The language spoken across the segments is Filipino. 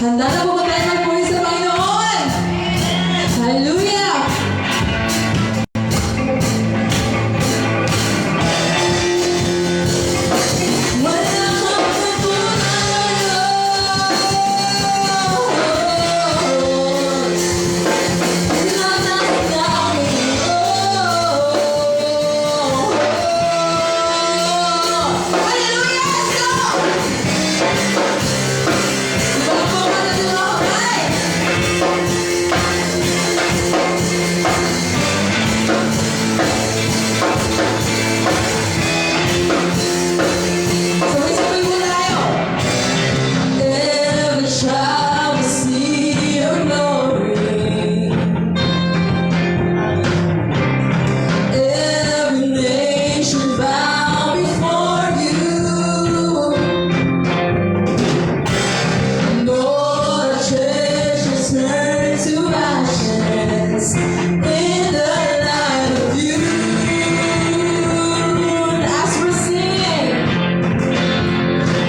Handa na po ba tayo magpuri sa Panginoon? Hallelujah! Wala kang patunayan. Tinatakot na ako. Hallelujah! Let's go! Ibang po ka na din ako, guys! Sabay-sabay po tayo. Every child will see your glory. Every nation bow before you. And all our treasures turn to ashes in the light of you.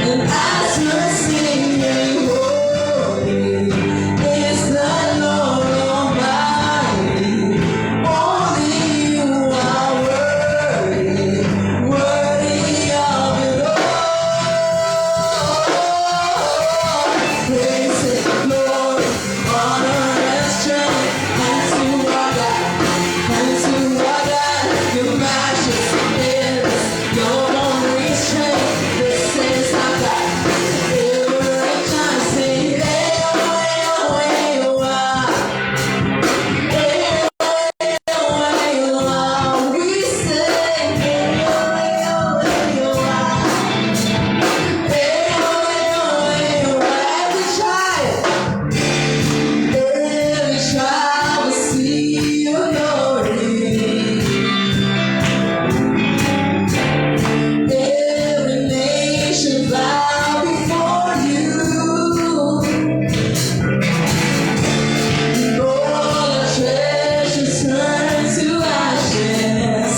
And as we're singing, holy is the Lord Almighty. Only you are worthy, worthy of it all. Praise it, Lord, honor and strength unto our God, unto our God. Your majesty is your only strength. This is our God. Every time sing, we sing, every child will see your glory. Every nation bow before you. And all our treasures turn to ashes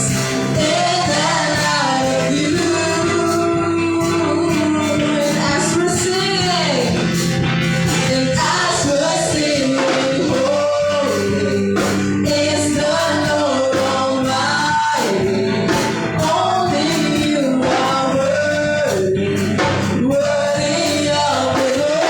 in the light of you. And as we're singing, holy is the Lord Almighty. Only you are worthy, worthy of it all.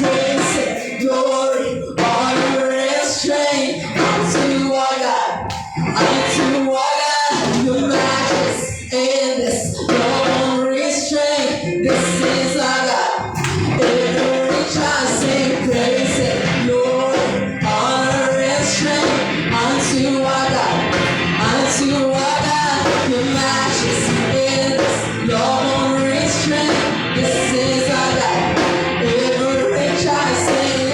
Praise it, glory, honor, and strength unto our God, unto our God. Your majesty in this, your only strength. This is our God. Every child sing, praise it, Lord, honor and strength unto our God, unto our God. Your majesty is your only strength. This is our God. Every child sing,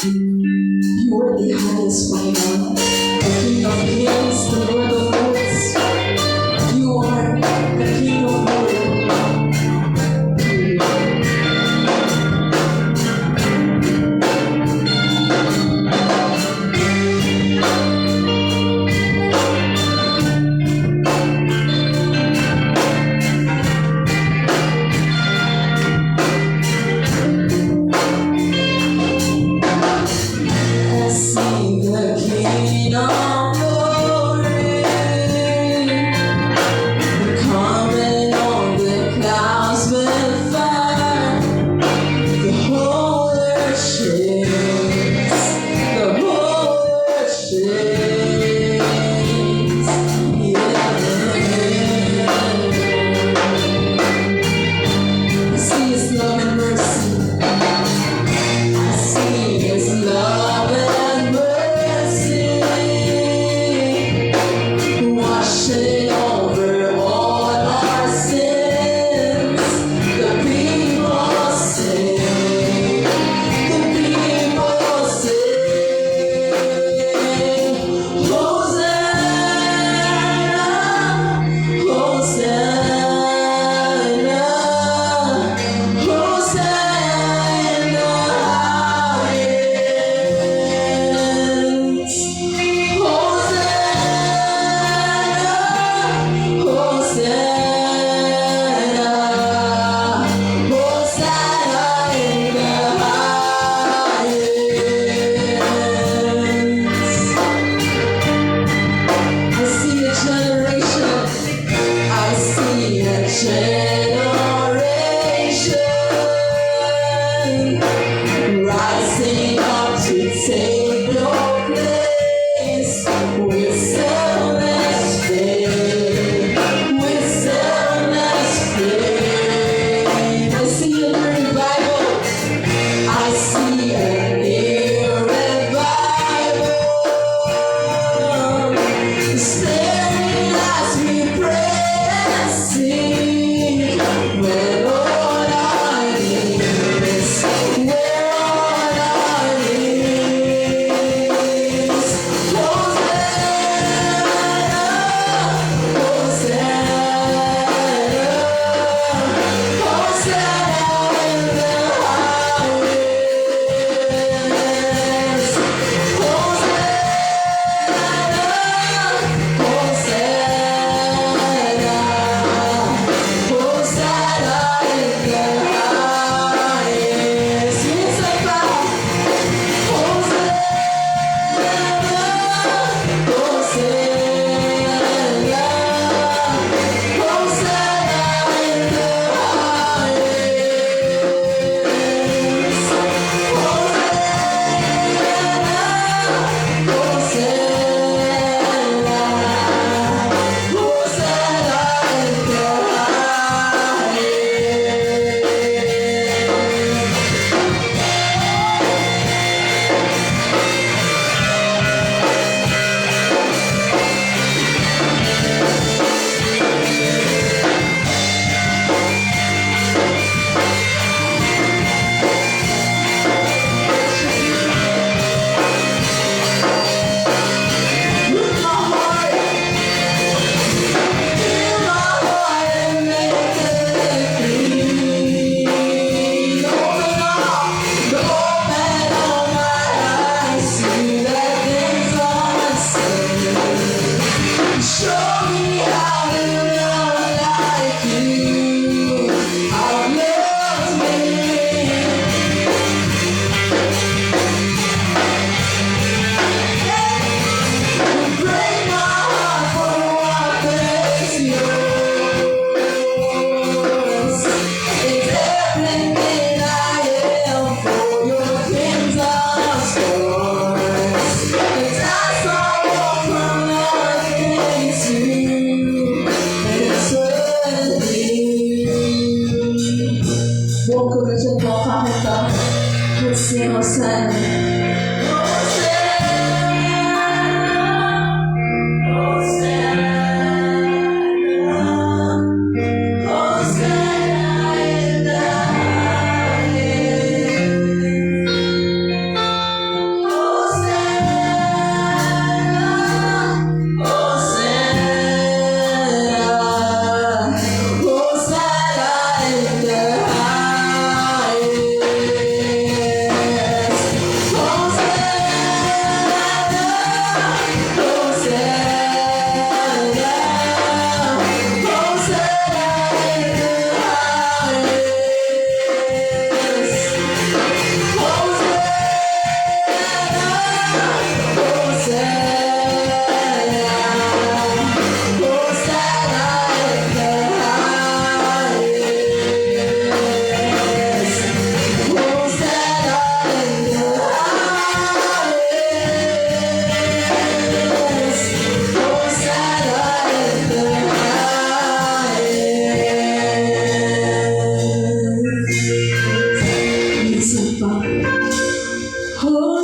You are the highest final, the King of Kings, the Lord of Lords. You are the King of Glory. I see the King of Glory.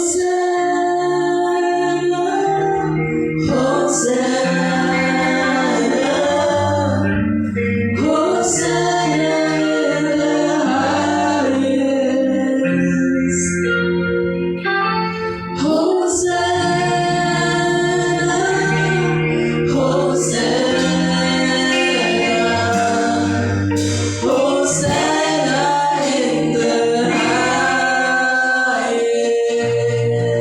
Hosanna in the highest.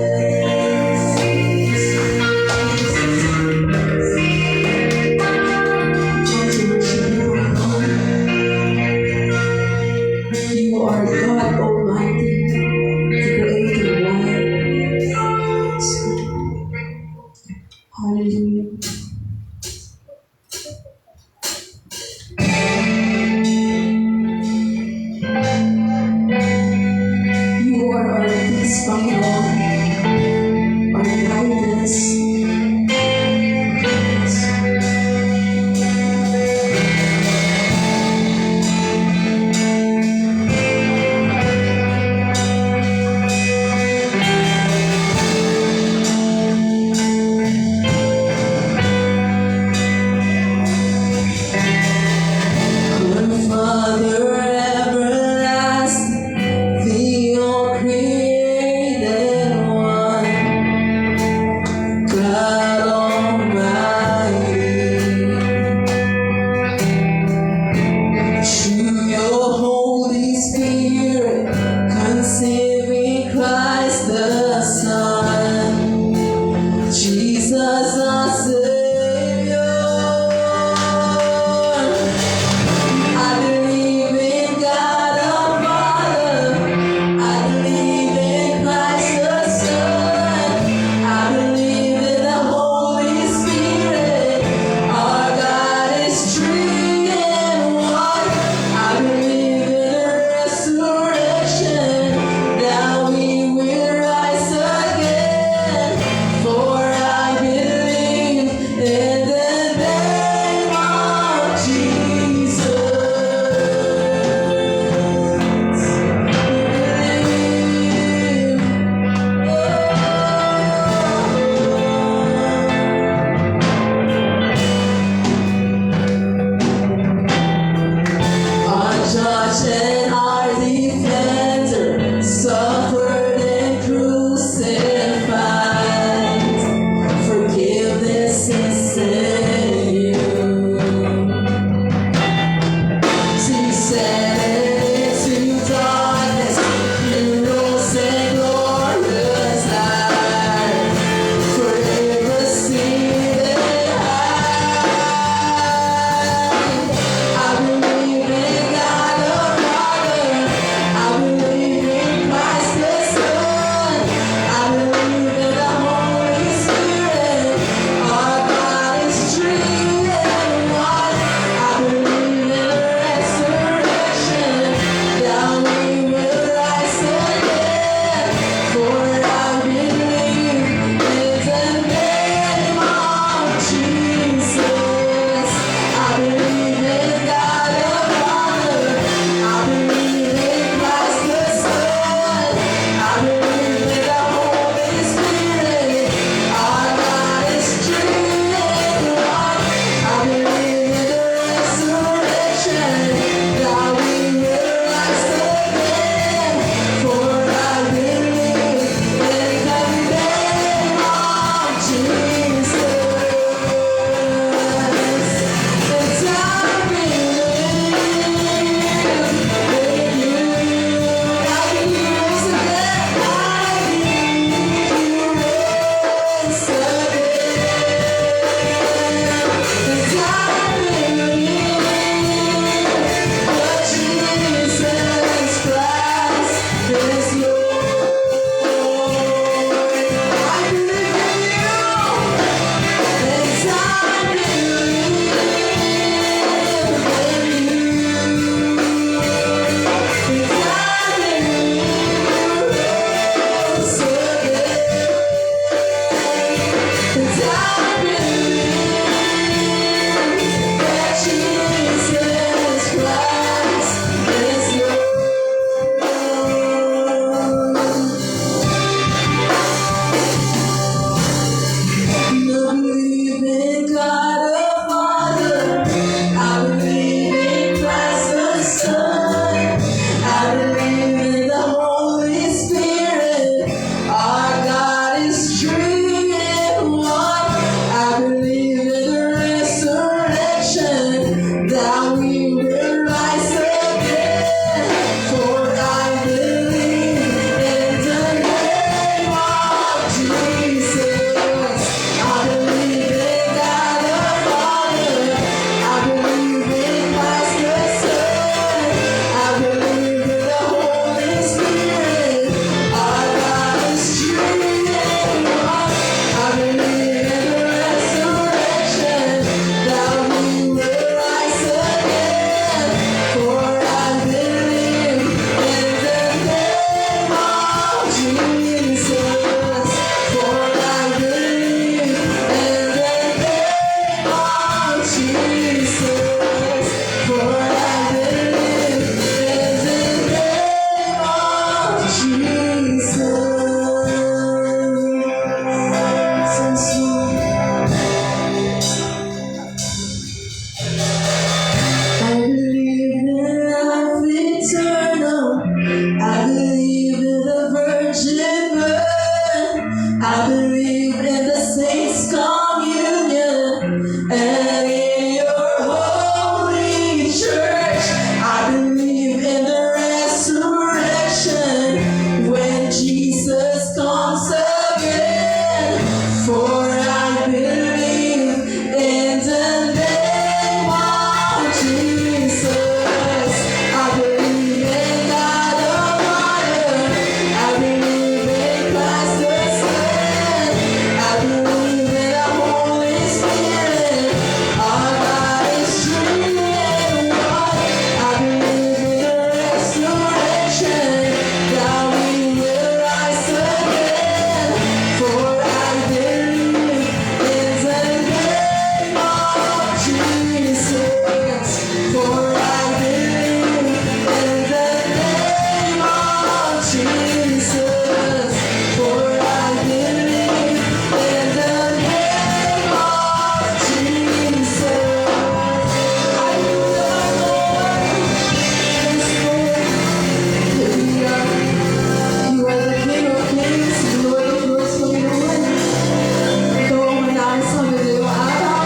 I believe in the saints' communion and in your holy church. I believe in the resurrection when Jesus comes again. For I believe in the name of Jesus. I believe in God the Father. I believe in Christ the Son. I believe in the Holy Spirit. Our God is true and one. I believe in the resurrection, that we will rise again. For I believe in the name of Jesus. For I believe in the name of Jesus. For I believe in the name of Jesus. Hallelujah, Lord. You are the King of Kings, Lord of Lords, Panginoon. Ikaw ang manalis sa mga araw.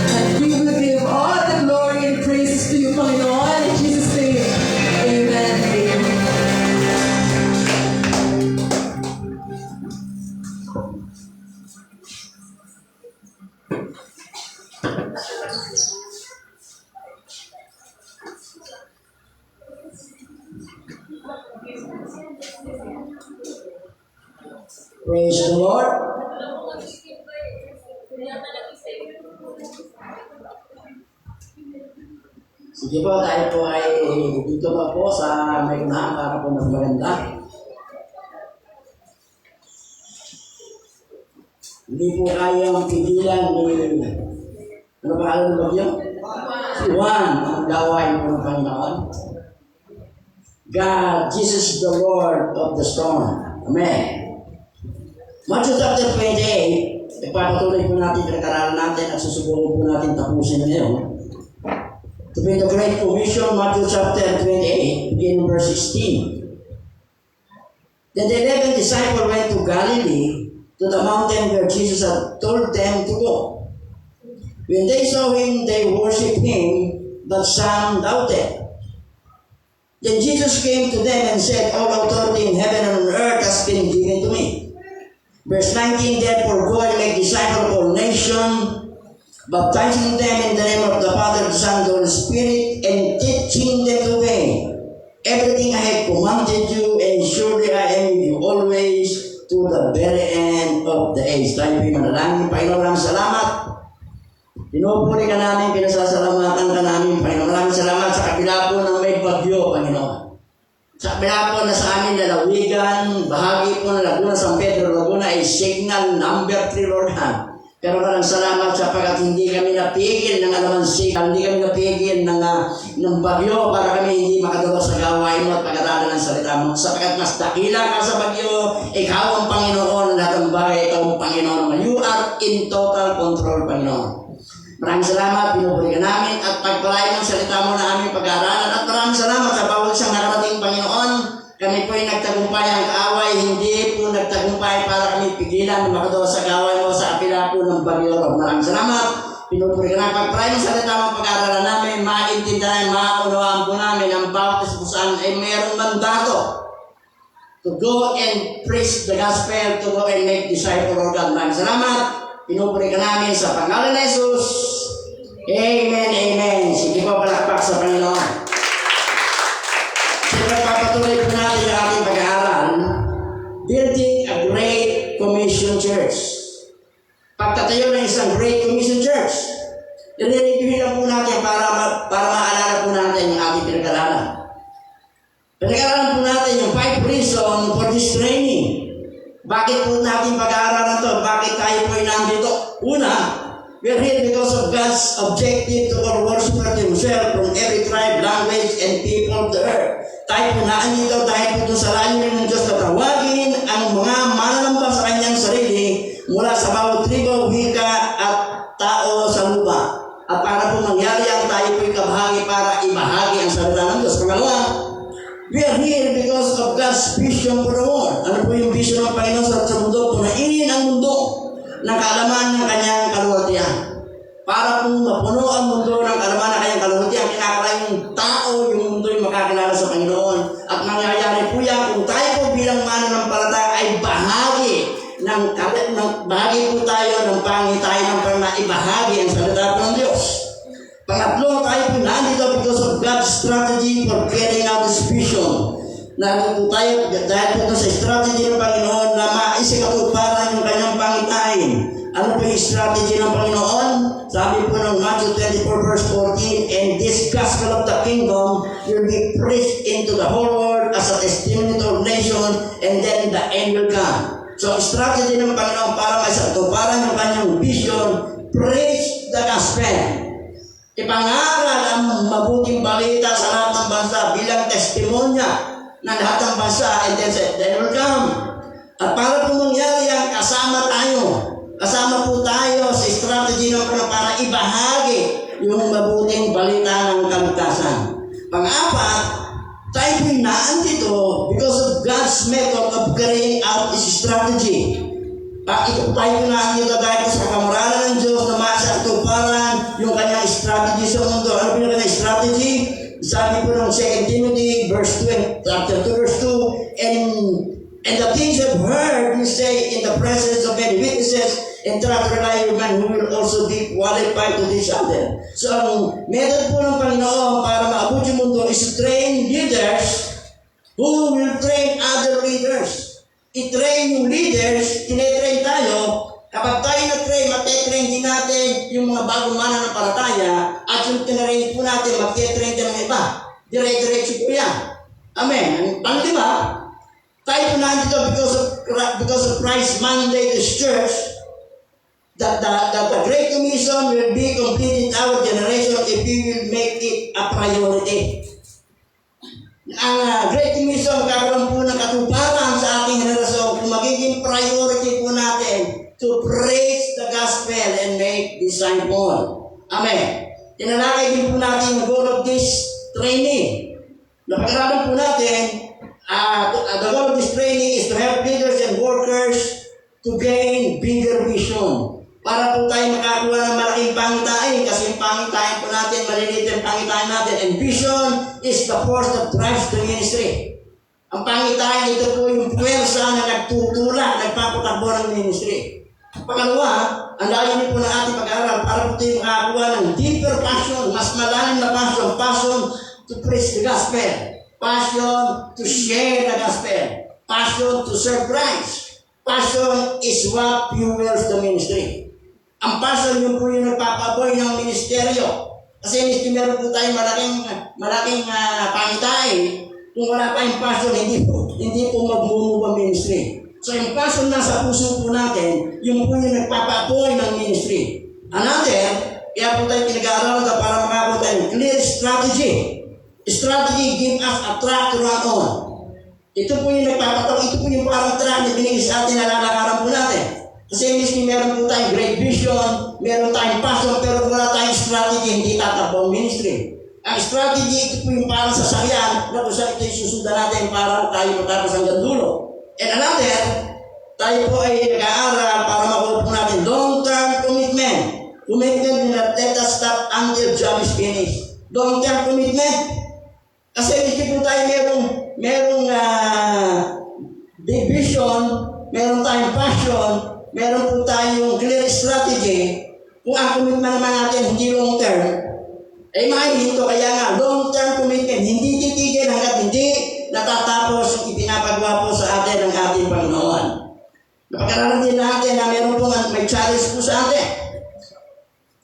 And we will give all the glory and praises to you, Panginoon. In Jesus' name, amen. Amen. Praise the Lord. Sige po, tayo po ay dito pa po sa may unahan para po mas maganda. Hindi po kayang pigilan ni, ano ba alam mo yun? Si Juan, ang gawain po ng Panginoon. God, Jesus is the Lord of the storm. Amen. Matthew chapter 28, ipapatuloy po natin pinag-aralan natin at susubukan po natin tapusin ngayon. To be the Great Commission, Matthew chapter 28, beginning verse 16. Then the 11 disciples went to Galilee, to the mountain where Jesus had told them to go. When they saw him, they worshipped him, but some doubted. Then Jesus came to them and said, all authority in heaven and on earth has been given to me. Verse 19, therefore go and make disciples of all nations, baptizing them in the name of the Father, the Son, and the Holy Spirit, and teaching them to obey everything I have commanded you, and surely I am with you always to the very end of the age. Tayo po'y manalangin. Panginoon, maraming salamat. Pinupuri ka namin, pinasasalamatan ka namin, Panginoon. Maraming salamat sa kabila po ng may bagyo, Panginoon. Sa kabila po na sa amin lalawigan, bahagi po ng Laguna, San Pedro, Laguna ay signal number 3, Lord God. Pero maraming salamat sapagkat hindi kami napigil ng alaman signal, hindi kami napigil ng bagyo para kami hindi makadalo sa gawain mo at pag-aralan ng salita mo. Sapagkat mas dakila ka sa bagyo, ikaw ang Panginoon, lahat ng bagay, ikaw ang Panginoon. You are in total control, Panginoon. Maraming salamat, pinupuri ka namin at pagpalain ng salita mo na aming pag-aaralan. At maraming salamat sa bawat isang nakarating, Panginoon. Kami po ay nagtagumpay ang kaaway, hindi po nagtagumpay para kami pigilan na makadawa sa kaaway mo sa kapila po ng bagyo. Maraming salamat, pinupuri ka namin. Pagpalain ng salita mo pag-aaralan namin, maintindihan, maunawaan po namin ang bawat isa po saan ay mayroong mandato to go and preach the gospel, to go and make disciples of God. Maraming salamat. Pinupuri ka namin sa pangalan ni Jesus. Amen, amen. Sige po, palakpak sa Panginoon. Siyempre, papatuloy po natin yung ating pag-aaral, building a Great Commission Church. Pagtatayo ng isang Great Commission Church, nire-review lang po natin para maalala po natin yung ating pinag-aralan. Pinag-aralan po natin yung 5 reasons for this training. Bakit po natin pag-aaralan to? Bakit tayo po nandito? Una, we are here because of God's objective to all worshippers Himself from every tribe, language, and people of the earth. Tayo po naandito dahil po sa layunin ng Diyos na tawagin ang mga mananamba sa kanyang sarili mula sa bawat tribo, wika, at tao sa lupa. At para po mangyari ang tayo po'y kabahagi para ibahagi ang salita ng Diyos. Pangalawa, we are here because of God's vision for the world. Ano po yung vision ng Panginoon sa mundo po ng kaalaman ng kanyang kaluwalhatian. Para kung mapuno ang mundo ng kaalaman ng kanyang kaluwalhatian, kinakailangan tao yung mundo yung makakilala sa Panginoon. At mangyayari po yan kung tayo po bilang mananampalataya ay bahagi bahagi po tayo ng pangitayan ng ibahagi ang salita po ng Diyos. Pangatlo, tayo po nandito because of God's strategy for carrying out His vision. Nandito tayo dahil po sa strategy ng Panginoon na maisikatuparan yung kanyang pangitain. Ano po yung strategy ng Panginoon? Sabi po ng Matthew 24 verse 14, and this gospel of the kingdom will be preached into the whole world as a testimony to all nations, and then the end will come. So, strategy ng Panginoon para maisatuparan yung kanyang vision, preach the gospel. Ipangaral ang mabuting balita sa lahat ng bansa bilang testimonya ng lahat ng bansa, and then they will come. At para po mangyari yan, kasama tayo. Kasama po tayo sa strategy ng Panginoon para ibahagi yung mabuting balita ng kaligtasan. Pang-apat, tayo po'y naandito because of God's method of carrying out His strategy. Ito tayo naandito dahil sa kamuralan ng Diyos na masatuparan yung kanyang strategy sa mundo. Ano po yung kanyang strategy? Sabi po ng 2 Timothy chapter 2 verse 2, and the things you've heard you say in the presence of many witnesses, and try to rely on man who will also be qualified to teach others. So, ang method po ng Panginoon para maabot yung mundo is train leaders who will train other leaders. I-train yung leaders, tinetrain tayo. Kapag tayo na-train, matitrain din natin yung mga bagong mananampalataya, at yung tinarain po natin, matitrain din ng iba. Dire-diretso po yan. Amen. Pang-lima, tayo po nandito because of Christ's mandate to church, that the Great Commission will be completed in our generation if we will make it a priority. Ang Great Commission magkakaroon po ng katuparan sa ating henerasyon kung magiging priority po natin to preach the gospel and make disciples. Amen. Tinalakay din po natin ang goal of this training. Napag-aralan po natin, the goal of this training is to help leaders and workers to gain bigger vision. Para po tayo makakuha ng malaking pangitain, kasi yung pangitain po natin, maliliit yung pangitain natin. And vision is the force that drives the ministry. Ang pangitain, ito po yung puwersa na nagtutulak, nagpapatakbo ng ministry. Pangalawa, ang layunin po ng ating pag-aaral para po tayo makakuha ng deeper passion, mas malalim na passion to preach the gospel, passion to share the gospel, passion to serve Christ. Passion is what fuels the ministry. Ang passion yung po yung nagpapaboy ng ministeryo. Kasi meron po tayong malaking pangitain. Kung wala pa yung passion, hindi po mag-move ang ministry. So yung passion nasa puso po natin, yung po yung nagpapaboy ng ministry. Another, kaya po tayo pinag-aaralan para makakuha tayo clear strategy. Strategy give us a track to run on. Ito po yung nagpapataw, ito po yung parang track na binigay sa atin na lalakaran po natin. Kasi miski meron po tayong great vision, meron tayong passion, pero kung wala tayong strategy, hindi tatakbo ang ministry. Ang strategy, ito po yung parang sasakyan na kung saan ito yung susundan natin para tayo matapos hanggang dulo. And another, tayo po ay nag-aaral para makuha po natin long-term commitment. Commitment na let us stop until job is finished. Long-term commitment. Kasi miski po tayo merong big vision, meron tayong passion, meron po tayong clear strategy. Kung ang commitment naman natin hindi long term, ay mahihinto. Kaya nga, long term commitment, hindi titigil hanggat hindi natatapos yung ipinapagawa po sa atin ng ating Panginoon. Napag-aralan din natin na meron po may challenge po sa atin.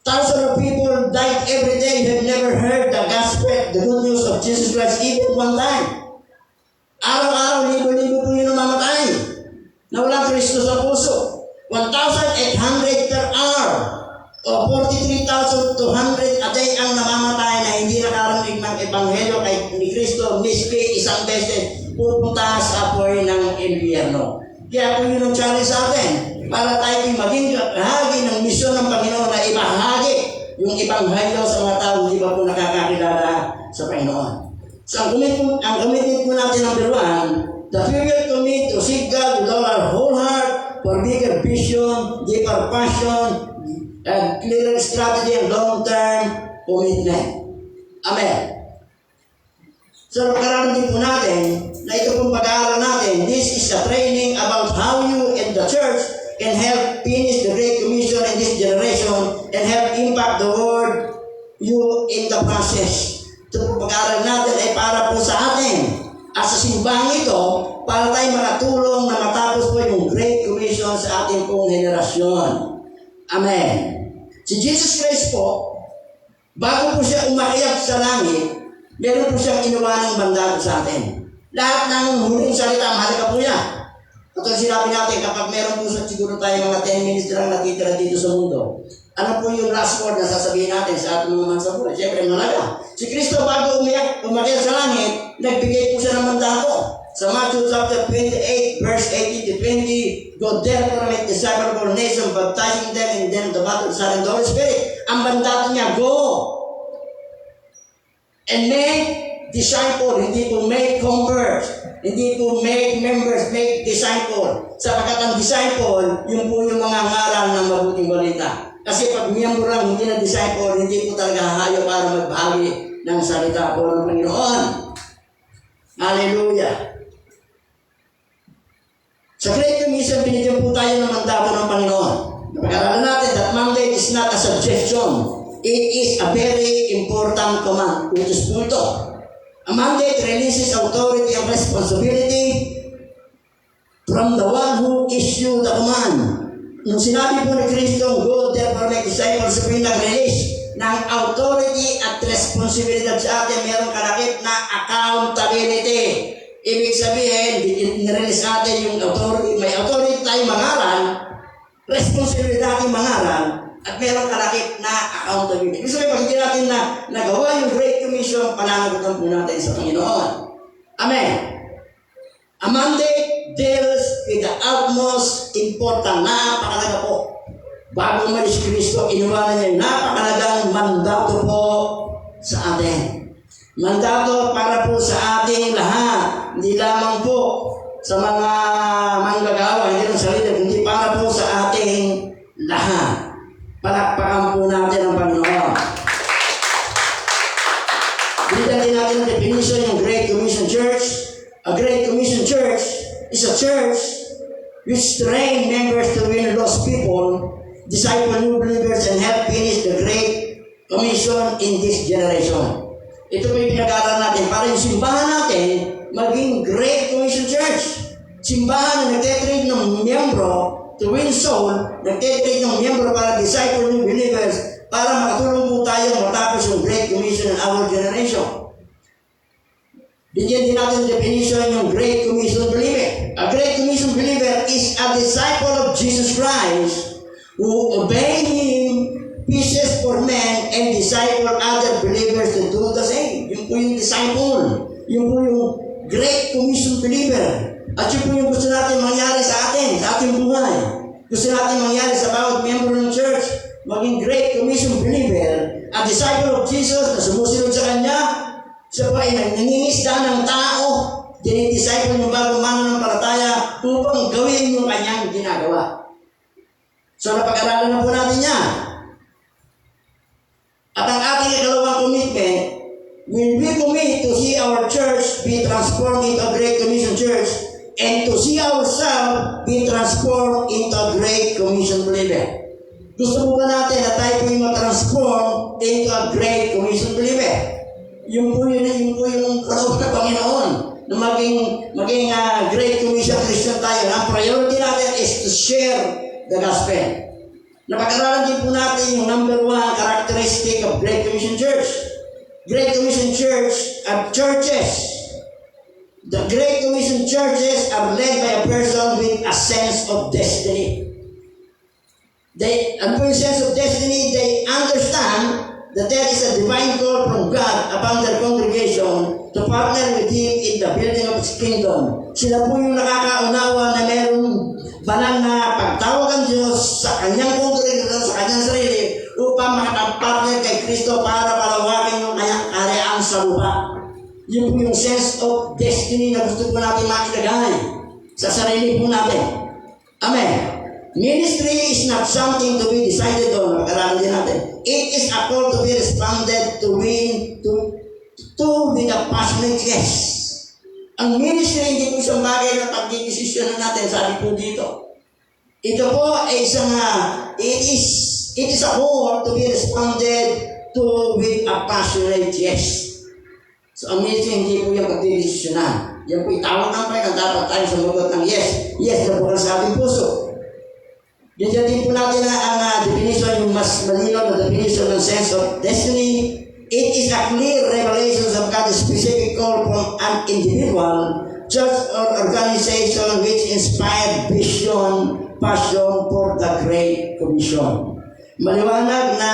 Thousands of people died every day who have never heard the gospel, the good news of Jesus Christ, even one time. Araw-araw, libo-libo po yung namamatay na walang Kristo sa puso. 1,800 per hour o 43,200 a day ang namamatay na hindi nakarinig ng ebanghelyo ni Kristo, miski isang beses pupunta sa apoy ng impyerno. Kaya po yun ang challenge sa atin para tayo maging bahagi ng misyon ng Panginoon na ibahagi yung ebanghelyo sa mga tao hindi ba po nakakakilala sa Panginoon. So ang commitment po natin number 1, that we will commit to seek God with all our whole heart, for bigger vision, deeper passion, and clearer strategy and long-term commitment. Amen. So, pag-aralan din po natin na ito pong pag-aaral natin, this is a training about how you and the church can help finish the Great Commission in this generation and help impact the world you in the process. Ito pong pag-aaral natin ay para po sa atin. At sa simbahang ito, para tayo makatulong na matapos po yung Great Commission sa ating pong henerasyon. Amen. Si Jesus Christ po, bago po siya umakyat sa langit, meron po siyang iniwanang mandato sa atin. Lahat ng huling salita, mahalaga po niya. Katulad sinabi natin, kapag meron po siguro tayo mga 10 minutes lang natitira dito sa mundo, ano po yung last word na sasabihin natin sa ating mga mansa buhay? Siyempre, mahalaga. Si Kristo bago umakyat sa langit, nagbigay po siya ng mandato. Sa Matthew chapter 28, verse 18 to 20, Go therefore make disciples of all nations, baptizing them in the Father, Son, and the Holy Spirit. Ang mandato niya, go! And make disciple, hindi po make converts, hindi po make members, make disciple. Sapagkat ang disciple, yun po yung mga ngaral ng mabuting balita. Kasi pag miyembro lang, hindi na disciple, hindi po talaga hahayo para magbahagi ng salita po ng Panginoon. Hallelujah! Sa Great Commission, binigyan po tayo ng mandato ng Panginoon. Napag-aralan natin that mandate is not a suggestion. It is a very important command. Utos po ito. A mandate releases authority and responsibility from the one who issued the command. Nung sinabi po ni Kristo, Go therefore make disciples, sabi nag-release ng authority at responsibilidad sa atin. Merong kalakip na accountability. Ibig sabihin, nirelease natin yung authority. May authority tayong mangaral, responsibilidad tayong mangaral, at merong kalakip na accountability. Ibig sabihin, pag hindi natin na nagawa yung Great Commission, pananagutan po natin sa Panginoon. Amen. A mandate deals with the utmost important, napakalaga po. Bago umalis si Kristo, iniwanan niya yung napakalagang mandato po sa atin. Mandato para po sa ating lahat. Hindi lamang po sa mga manggagawa, hindi lang sa leader, kundi para po sa ating lahat. Palakpakan po natin ang Panginoon. Binigyan din natin ang definition yung Great Commission Church. A Great Commission Church is a church which train members to win lost people, disciple new believers, and help finish the Great Commission in this generation. Ito po yung pinag-aaral natin para yung simbahan natin maging Great Commission Church. Simbahan na nagtitrade ng miyembro to win soul, nagtitrade ng miyembro para disciple new believers, para makatulong po tayo matapos yung Great Commission in our generation. Bigyan din natin definition yung Great Commission believer. A Great Commission believer is a disciple of Jesus Christ who obey Him, pieces for men, and disciple other believers to do the same. Yung po yung disciple. Yung po yung Great Commission believer. At yun po yung gusto natin mangyari sa atin, sa ating buhay. Gusto natin mangyari sa bawat miyembro ng church, maging Great Commission believer, a disciple of Jesus na sumusunod sa Kanya. Siya po ay nangingisda ng tao, dinidisciple yung bagong mananampalataya upang gawin yung Kanyang ginagawa. So napag-aralan na po natin yan. At ang ating ikalawang commitment, when we commit to see our church be transformed into a Great Commission Church and to see ourselves be transformed into a Great Commission believer. Gusto mo ba natin na tayo po yung ma-transform into a Great Commission believer? Yung po yung kaloob ng Panginoon na maging Great Commission Christian tayo. Ang priority natin is to share the gospel. Napag-aralan din po natin yung number 1 characteristic of Great Commission Church. Great Commission Church are churches. The Great Commission churches are led by a person with a sense of destiny. And for a sense of destiny, they understand that there is a divine call from God upon their congregation to partner with Him in the building of His kingdom. Sila po yung nakakaunawa na merong banal na pagtawag ang Diyos sa Kanyang congregation, sa Kanyang sarili, upang makapag-partner kay Kristo para palawakin yung Kanyang kareaan sa lupa. Yun po yung sense of destiny na gusto po natin mailagay sa sarili po natin. Amen. Ministry is not something to be decided on. Pag-aralan din natin. It is a call to be responded to with a passionate yes. Ang ministry hindi po isang bagay na pagdidesisyon natin, sabi po dito. Ito po ay isang, it is a call to be responded to with a passionate yes. So ang ministry hindi po yung pagdidesisyonan. Yan po itawag ng Panginoon, dapat tayo sumagot ng yes. Yes na po ang sa ating puso. Diyan din po natin ang definition, yung mas malinaw na definition ng sense of destiny. It is a clear revelation of God's specific call from an individual, church or organization which inspired vision, passion for the Great Commission. Maliwanag na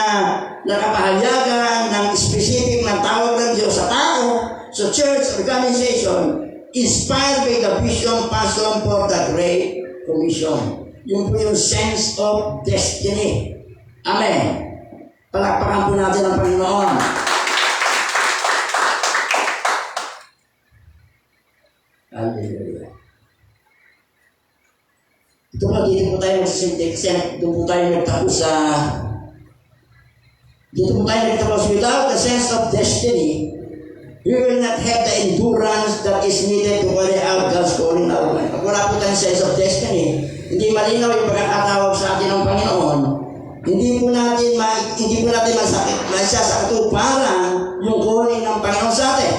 nakapahayagan ng specific na tawag ng Diyos sa tao, sa church organization, inspired by the vision, passion for the Great Commission. Yung po yung sense of destiny. Amen. Palakpakan po natin ang Panginoon. Hallelujah. Ito po, dito po tayo magsisintik. Dito po tayo nagtapos sa... Dito po tayo nagtapos. Without the sense of destiny, we will not have the endurance that is needed to carry out God's calling in our life. Pag wala po tayong sense of destiny, hindi malinaw yung pagkakatawag sa atin ng Panginoon, hindi po natin maisa sa katuparan yung calling ng Panginoon sa atin.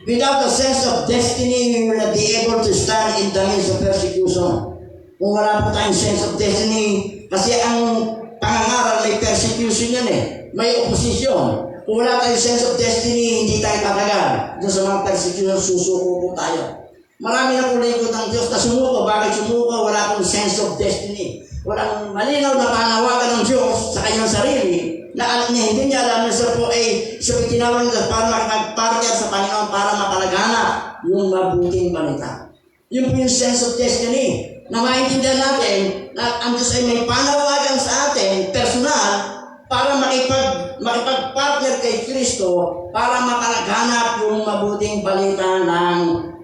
Without a sense of destiny, we will not be able to stand in the midst of persecution. Kung wala po tayong sense of destiny, kasi ang pangangaral may persecution yan eh. May opposition. Kung wala tayong sense of destiny, hindi tayo tatagal. Doon sa mga persecution, susuko po tayo. Marami na po lingkod ng Diyos na sumuko. Bakit sumuko? Wala pong sense of destiny. Walang malinaw na panawagan ng Diyos sa kanyang sarili na hindi niya alam na siya po ay tinawag niya para makapagpartner sa Panginoon para mapalaganap yung mabuting balita. Yun po yung sense of destiny. Na maintindihan natin na ang Diyos ay may panawagan sa atin, personal, para makipagpartner kay Kristo para mapalaganap yung mabuting balita ng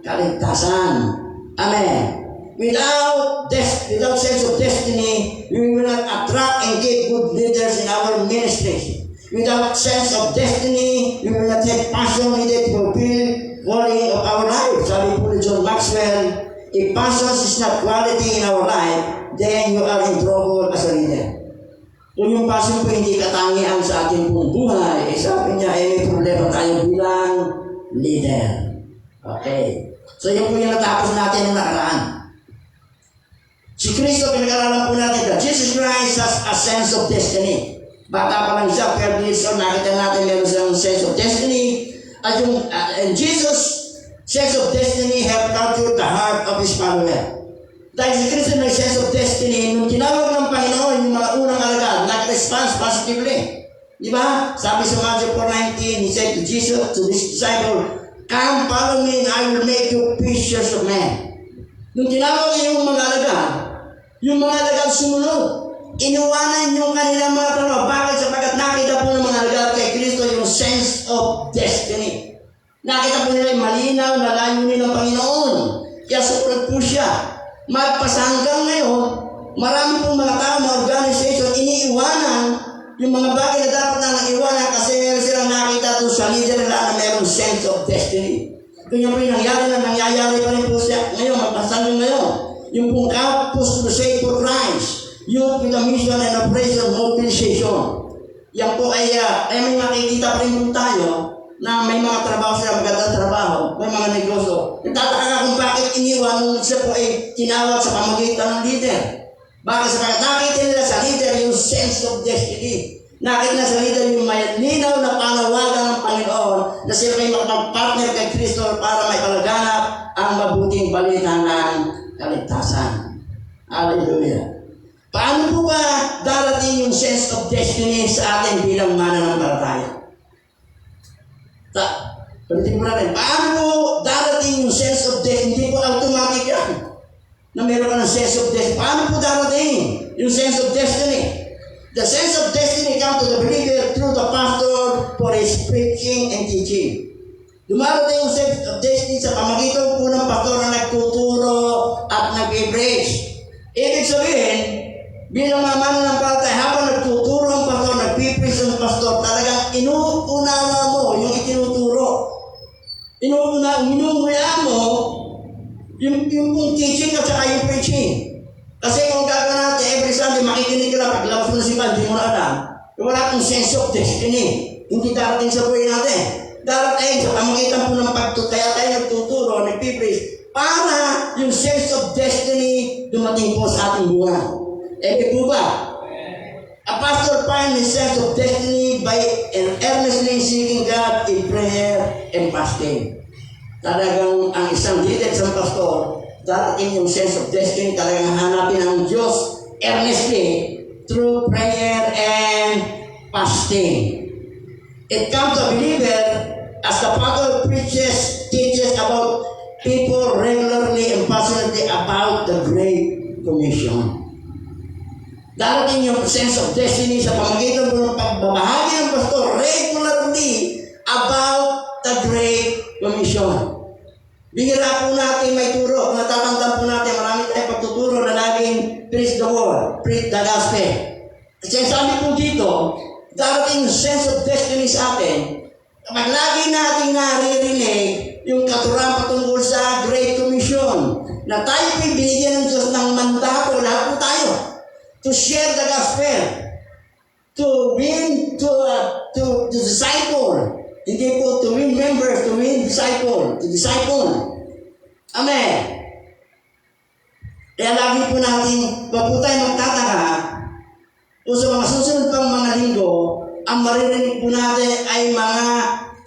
kaligtasan. Amen. Without sense of destiny, we will not attract and keep good leaders in our ministries. Without sense of destiny, we will not have passion needed to fulfill calling of our life. Sabi po ni John Maxwell, if passion is not quality in our life, then you are in trouble as a leader. Kung yung passion po hindi katangian sa ating pong buhay, sabi niya, may problema tayo bilang leader. Okay. So yun po yung natapos natin ng nakaraan. Si Kristo, pinag-aralan po natin that Jesus Christ has a sense of destiny. Bata pa lang siya, 12 years old, nakita natin meron siyang sense of destiny. At yung Jesus' sense of destiny have captured the heart of His follower. Dahil si Kristo may sense of destiny, nung tinawag ng Panginoon yung mga unang alagad, nag-response positively. Di ba? Sabi sa Matthew 4:19, He said to Jesus, to His disciple, "Come, follow me, and I will make you fishers of men." Nung tinawag niya yung mga alagad sumunod. Iniwanan yung kanilang mga trabaho. Bakit? Sapagkat nakita po ng mga alagad kay Kristo yung sense of destiny. Nakita po nila yung malinaw na layunin ng Panginoon. Kaya sumunod po siya. Magpasanggang ngayon, marami pong mga tao, mga organization, iniiwanan yung mga bagay na dapat na iwanan kasi meron silang nakita doon sa leader nila na mayroong sense of destiny. Kung yung po yung nangyayari pa rin po siya ngayon, magpasanggang ngayon. Yung pong Campus Crusade for Christ, Youth with a Mission and Operation Mobilization. Yan po ay may makikita pa rin po tayo na may mga trabaho sila, magandang trabaho, may mga negosyo. Nagtataka ka kung bakit iniwan nung siya po ay tinawag sa pamagitan ng leader. Bakit? Sapagkat nakita nila sa leader yung sense of destiny. Nakita na sa leader yung may linaw na panawagan ng Panginoon na sila ay makapag-partner kay Kristo para may palaganap ang mabuting balita ng kaligtasan. Hallelujah. Paano po ba darating yung sense of destiny sa atin bilang mananampalataya? Palitin po natin. Paano po darating yung sense of destiny? Hindi po automatic yan na meron ka ng sense of destiny. Paano po darating yung sense of destiny? The sense of destiny comes to the believer through the pastor for his preaching and teaching. Dumarating yung sense of destiny sa pamagitan po ng pastor na nagtuturo at nag-preach. Ibig sabihin, bilang mga mananampalataya, habang nagtuturo ang pastor, nagpipris ang pastor, talagang inuunawa mo yung itinuturo. Inuunawa mo yung teaching at saka yung preaching. Kasi kung gagawin natin, every Sunday, makikinig ka lang, paglabas mo na simbahan, hindi mo na alam. Wala kang sense of destiny. Hindi darating sa buhay natin. Darating sa pamagitan po ng kaya tayo nagtuturo, nagpipris, para yung sense of destiny dumating po sa ating buhay. Po ba? A pastor finds his sense of destiny by earnestly seeking God in prayer and fasting. Talagang ang isang leader sa pastor, darating yung sense of destiny, talagang hanapin ang Diyos earnestly through prayer and fasting. It comes to a believer as the pastor preaches, teaches about people regularly and passionately about the Great Commission. Darating yung sense of destiny sa pamagitan ng pagbabahagi ng pastor regularly about the Great Commission. Bihira po natin may turo. Kung natatandaan po natin, marami tayong pagtuturo na laging preach the word, preach the gospel. Kasi sabi po dito, darating yung sense of destiny sa atin, kapag lagi natin naririnig yung katuruan patungkol sa Great Commission, na tayo po'y binigyan ng Diyos ng mandato, lahat po tayo, to share the gospel, to win, to disciple, hindi po to win members, to win disciple, to disciple. Amen. Kaya lagi po natin, wag po tayo magtataka, kung sa mga susunod pang mga linggo, ang maririnig po natin ay mga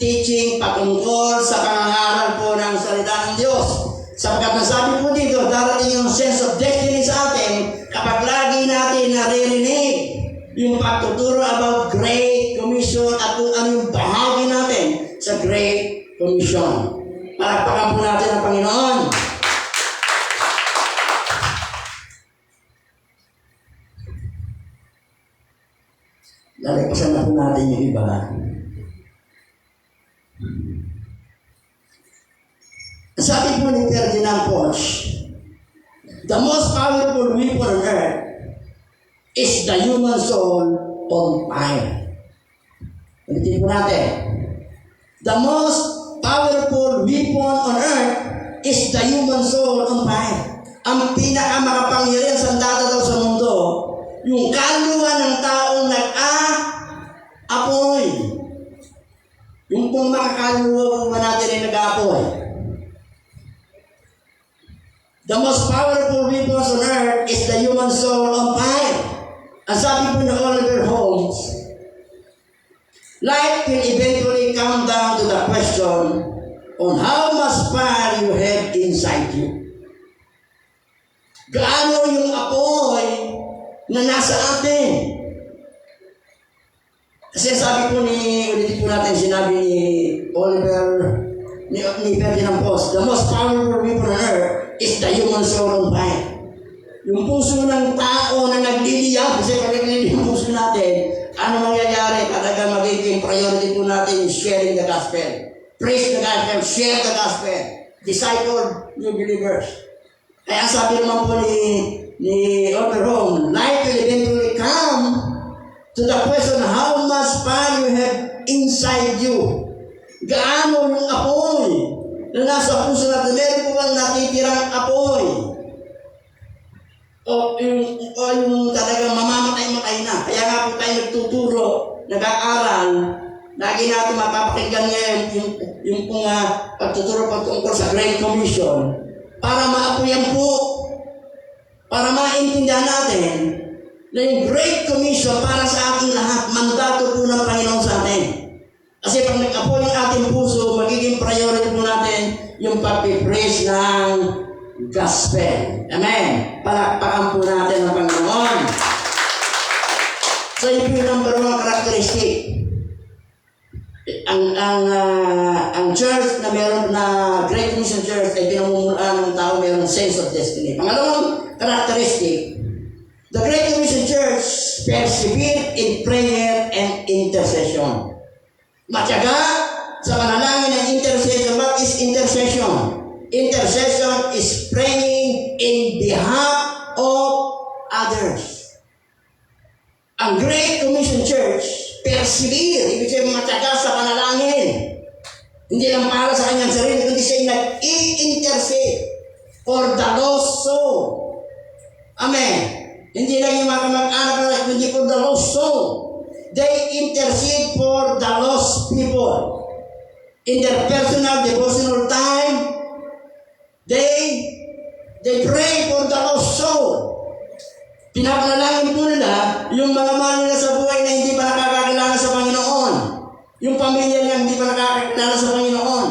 teaching patungkol sa pangangaral po ng salita ng Diyos. Sapagkat nasabi po dito, darating yung sense of destiny sa atin kapag lagi natin naririnig yung pagtuturo about Great Commission at kung ano yung bahagi natin sa Great Commission. Palakpakan po natin ang Panginoon. Lalapasan na po natin yung iba. Sabi po ni Ferdinand Poch, the most powerful weapon on earth is the human soul on fire. Ulitin po natin. The most powerful weapon on earth is the human soul on fire. Ang pinakamakapangyarihan sandata daw sa mundo, yung kaluluwa ng taong nag-aapoy. Yung pong makakaluluwa natin ay nag-aapoy. The most powerful weapons on earth is the human soul on fire. Ang sabi po ng Oliver Holmes, life will eventually come down to the question on how much fire you have inside you. Gaano yung apoy na nasa atin? Kasi sabi po ulitin po natin, sinabi ni Oliver, ni Ferdinand Post, the most powerful weapon on earth is the human soul on fire. Yung puso ng tao na nagliliyab, kasi pag nagliliyab yung puso natin, ano mangyayari? Talaga magiging priority po natin is sharing the gospel. Preach the gospel, share the gospel, disciple new believers. Kaya sabi naman po ni Overhome, life will eventually come to the question how much fire you have inside you. Gaano yung apoy na nasa puso natin? Meron po bang natitirang apoy? O yung talagang mamamatay-matay na. Kaya nga po tayo nagtuturo, nag-aaral, lagi natin mapapakinggan ngayon yung pagtuturo patungkol sa Great Commission para maapoyan po, para maintindihan natin na yung Great Commission para sa ating lahat, mandato po ng Panginoon sa atin. Kasi pag nag-apoy ang ating puso, magiging priority po natin yung pag-preach ng gospel. Amen. Palakpakan po natin ang Panginoon. So, yun yung number one characteristic. Ang church na meron na Great Commission Church ay pinamumulaan ng tao mayroong sense of destiny. Pangalawang characteristic, the Great Commission Church persevere in prayer and intercession. Matyaga sa panalangin ng intercession. What is intercession? Intercession is praying in behalf of others. Ang Great Commission Church, persevere, ibig sabihin matyaga sa panalangin. Hindi lang para sa kanyang sarili, kundi siya nag-i-intercede for the lost soul. Amen. Hindi lang yung mga kamag-anak na, kundi for the lost soul. They intercede for the lost people. In their personal devotional time, they pray for the lost soul. Pinapanalangin po nila yung mga mahal nila sa buhay na hindi pa nakakakilala sa Panginoon. Yung pamilya nila hindi pa nakakakilala sa Panginoon.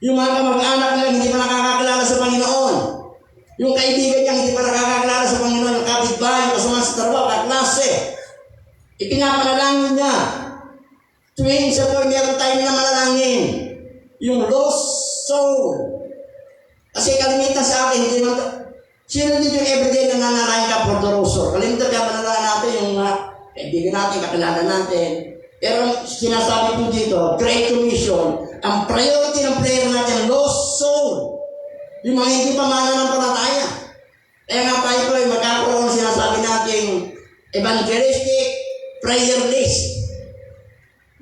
Yung mga kamag-anak nila hindi pa nakakakilala sa Panginoon. Yung kaibigan niya hindi pa nakakakilala sa Panginoon. Yung kapitbahay, kasama sa trabaho, kaklase. Ipinapanalangin niya. Tuwing sa tuwing meron tayo na manalangin. Yung lost soul. Kasi kalimitan sa akin, hindi man sino din yung everyday na nananayin ka for the lost soul? Kalimitan kaya manalangin natin yung kaibigan natin, kakilala natin. Pero sinasabi po dito, Great Commission, ang priority ng prayer natin, lost soul. Yung mga hindi pa mananampalataya. Kaya nga tayo po ay magkakaroon sinasabi natin evangelistic prayer list.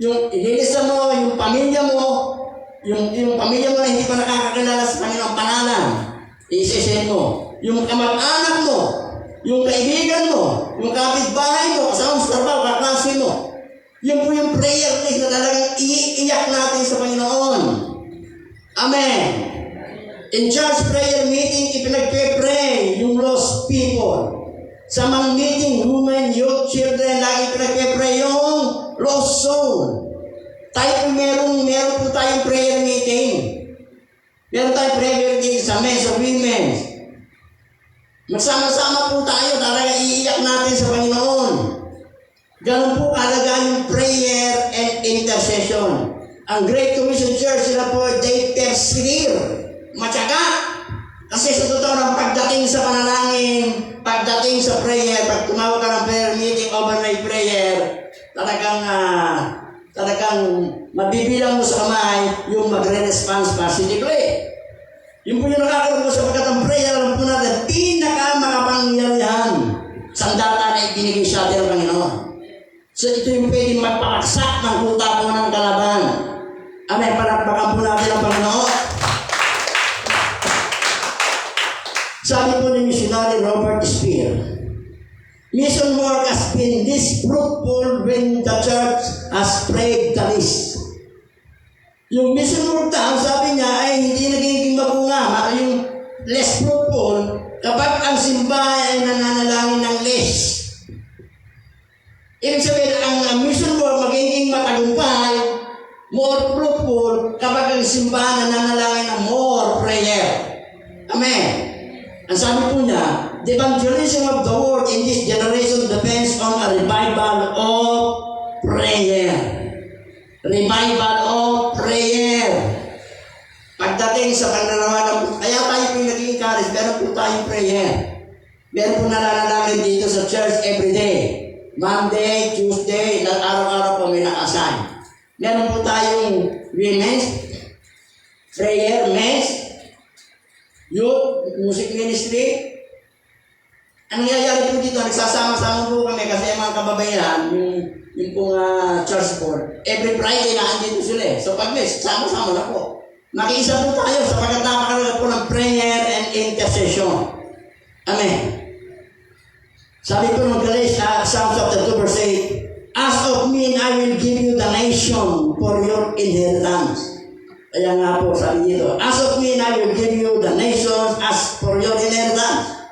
Yung ililista mo, yung pamilya mo, yung pamilya mo na hindi pa nakakakilala sa Panginoong pangalan, i-send mo. Yung kamag-anak mo, yung kaibigan mo, yung kapitbahay mo, kasama sa trabaho, kaklase mo. Yun po yung prayer list na talagang iiyak natin sa Panginoon. Amen. In church prayer meeting, ipinagpe-pray yung lost people. Sa mga meeting, women, youth, children, lagi ipinagpe-pray yung lost soul. Tayo po meron po tayong prayer meeting. Meron tayong prayer meeting sa men, sa women. Magsama-sama po tayo, talaga iiyak natin sa Panginoon. Ganun po kalagaan yung prayer and intercession. Ang Great Commission Church, sila po, they persevere. Matyaga. Kasi sa totoo ng pagdating sa panalangin, pagdating sa prayer, pag tumawag ka ng prayer meeting, overnight prayer, talagang mabibilang mo sa kamay yung magre-response positively. Yung po yung nakakaroon ko sa pagkatang prayer, alam po natin, pinakamakapangyarihan sandata na ibinigay sa atin ng Panginoon. So ito yung pwedeng magpaksak ng kuta po ng kalaban. Amen, palakpakan po natin ang Panginoon. Sabi po ni missionary Robert Spear, mission work has been this fruitful when the church has prayed the least. Yung mission work daw, sabi niya, ay hindi nagiging mabunga, yung less fruitful, kapag ang simbahan ay nananalangin ng less. Ibig sabihin, ang mission work magiging matagumpay, more fruitful, kapag ang simbahan nananalangin ng more prayer. Amen. Ang sabi po niya, the evangelism of the world in this generation depends on a revival of prayer. Revival of prayer. Pagdating sa pananawagan, kaya tayo po nag-i-encourage, meron po tayong prayer. Meron po nalalangin dito sa church every day. Monday, Tuesday, araw-araw po may nakasan. Meron po tayong women's prayer, men's, youth, music ministry. Ang nangyayari po dito, nagsasama-sama po kami kasi mga kababayan, yung pong church board, every Friday na andito sila eh. So pag may sama-sama na po. Makiisa po tayo sa pagkatapakaroon po ng prayer and intercession. Amen. Sabi po ng Galatians, Psalms chapter 2 verse 8, as of me, I will give you the nation for your inheritance. Kaya nga po, sabi dito, as of me, I will give you the nations as for your inheritance.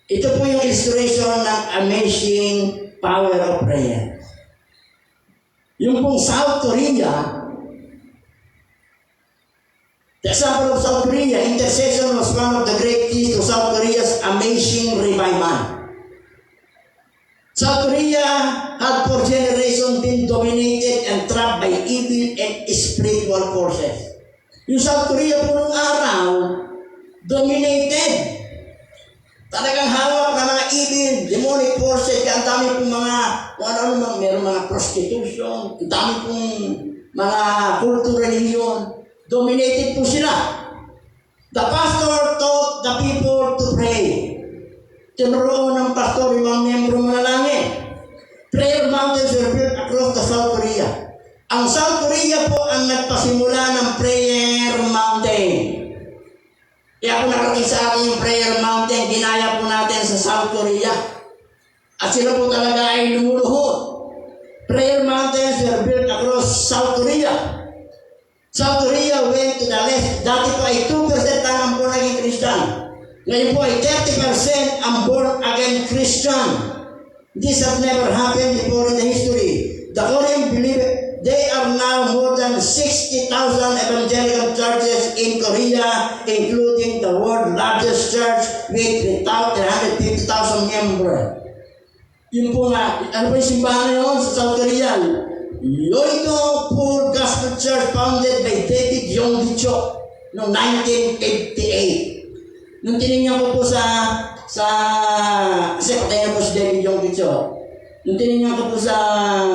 Ito po yung illustration ng amazing power of prayer. Yung pong South Korea, the example of South Korea, intercession was one of the great keys to South Korea's amazing revival. South Korea had for generations been dominated and trapped by evil and spiritual forces. Yung South Korea po nung araw, dominated. Talagang hawak na mga evil, demonic forces, kaya ang dami pong mga, meron mga prostitution, ang dami pong mga kultura religion, dominated po sila. The pastor taught the people to pray. tinuruan ng pastor yung mga membro manalangin. Prayer mountains were built across the South Korea. Ang South Korea po ang nagpasimula ng prayer mountain. Kaya kung nakarating sa atin yung prayer mountain, ginaya po natin sa South Korea. At sila po talaga ay lumuluhod. Prayer mountains were built across South Korea. South Korea went to the left. Dati po ay 2% lang ang born again Christian. Ngayon po ay 30% ang born again Christian. This has never happened before in the history. The Korean believe they are now more than 60,000 evangelical churches in Korea, including the world's largest church with 350,000 members. Yun po nga, ano po yung simbahan na yun sa South Korea? Yoito Poor Gospel Church founded by David Yonggi-cho noong 1988. Nung tinignan ko po kasi patay na po si David Yonggi-cho. Nung tinignan ko po sa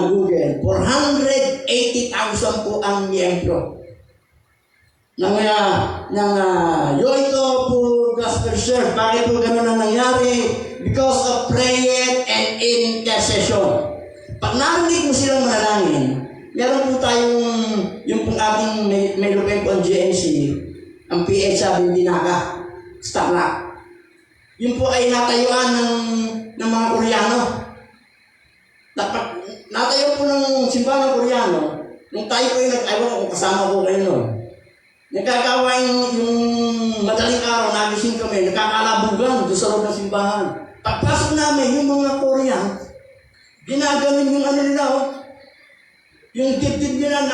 Google, 480,000 po ang miyembro ng Yoito Poor Gospel Church. Bakit po ganun ang nangyari? Because of prayer and intercession. Pag narinig mo silang manalangin, meron po tayong, yung pong ating may lupin po ang GNC, ang PH sabi hindi naka, Starlock. Yun po ay natayuan ng mga Koreano. Natayo po ng simbahan ng Koreano, nung tayo po yung nag-ayaw kung kasama ko kayo nun. Nagkakawain yung madaling araw, nagising kami, nagkakalabugan doon sa loob ng simbahan. Pagpasok namin, yung mga Korean, ginaganon yung ano nila, yung dibdib nila,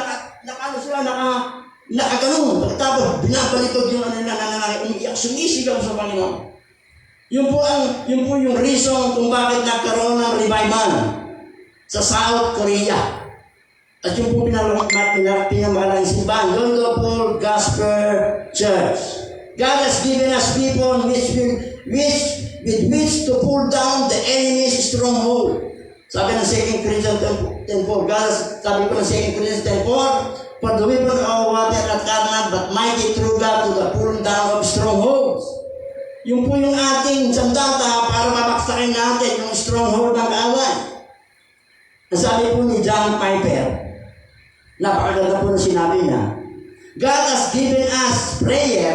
nakaganon. Pagkatapos, binabalitod yung ano nila, umiiyak, sumisigaw sa Panginoon. Yun po yung reason kung bakit nagkaroon ng revival sa South Korea. At yung po pinamagalang simbahan, Yoito Poor Gospel Church. God has given us people with which to pull down the enemy's stronghold. Sabi ng 2 Corinthians 10:4, sabi ko ng 2 Corinthians 10:4, for the weapon of our water not carnal, but mighty through God to the pulling down of strongholds. Yung po yung ating sandata para mabaksakin natin yung stronghold ng kaaway. Ang sabi po ni John Piper, napakaganda po na sinabi niya, God has given us prayer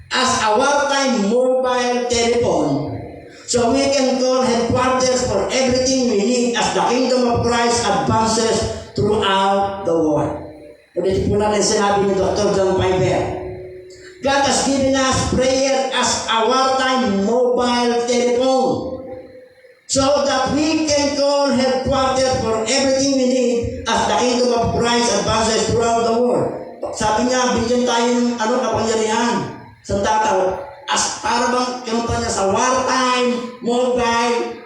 as a wartime mobile telephone so we can call headquarters for everything we need as the kingdom of Christ advances throughout the world. Ulit po natin sinabi ni Dr. John Piper, God has given us prayer as a wartime mobile telephone so that we can call headquarters for everything we need as the kingdom of Christ advances throughout the world. Sabi niya, bigyan tayo ng kapangyarihan sa tataw as para bang kinumpanya sa wartime mobile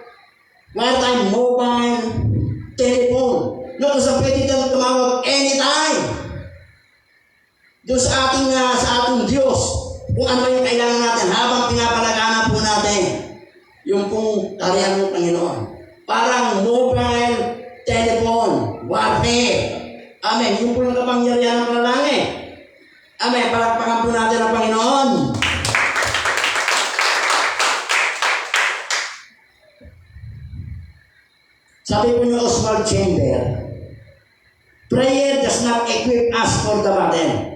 telephone. No, kung sa pwede tayo tumawag anytime doon sa ating Diyos kung ano yung kailangan natin habang pinapalaganan po natin yung pong tarihan ng Panginoon. Parang mobile telephone, warfare. Amen. Yung po yung kapangyarihan ng panalangin. Amen. Palakpakan po natin ang Panginoon. Sabi po ni Oswald Chamber, prayer does not equip us for the battle.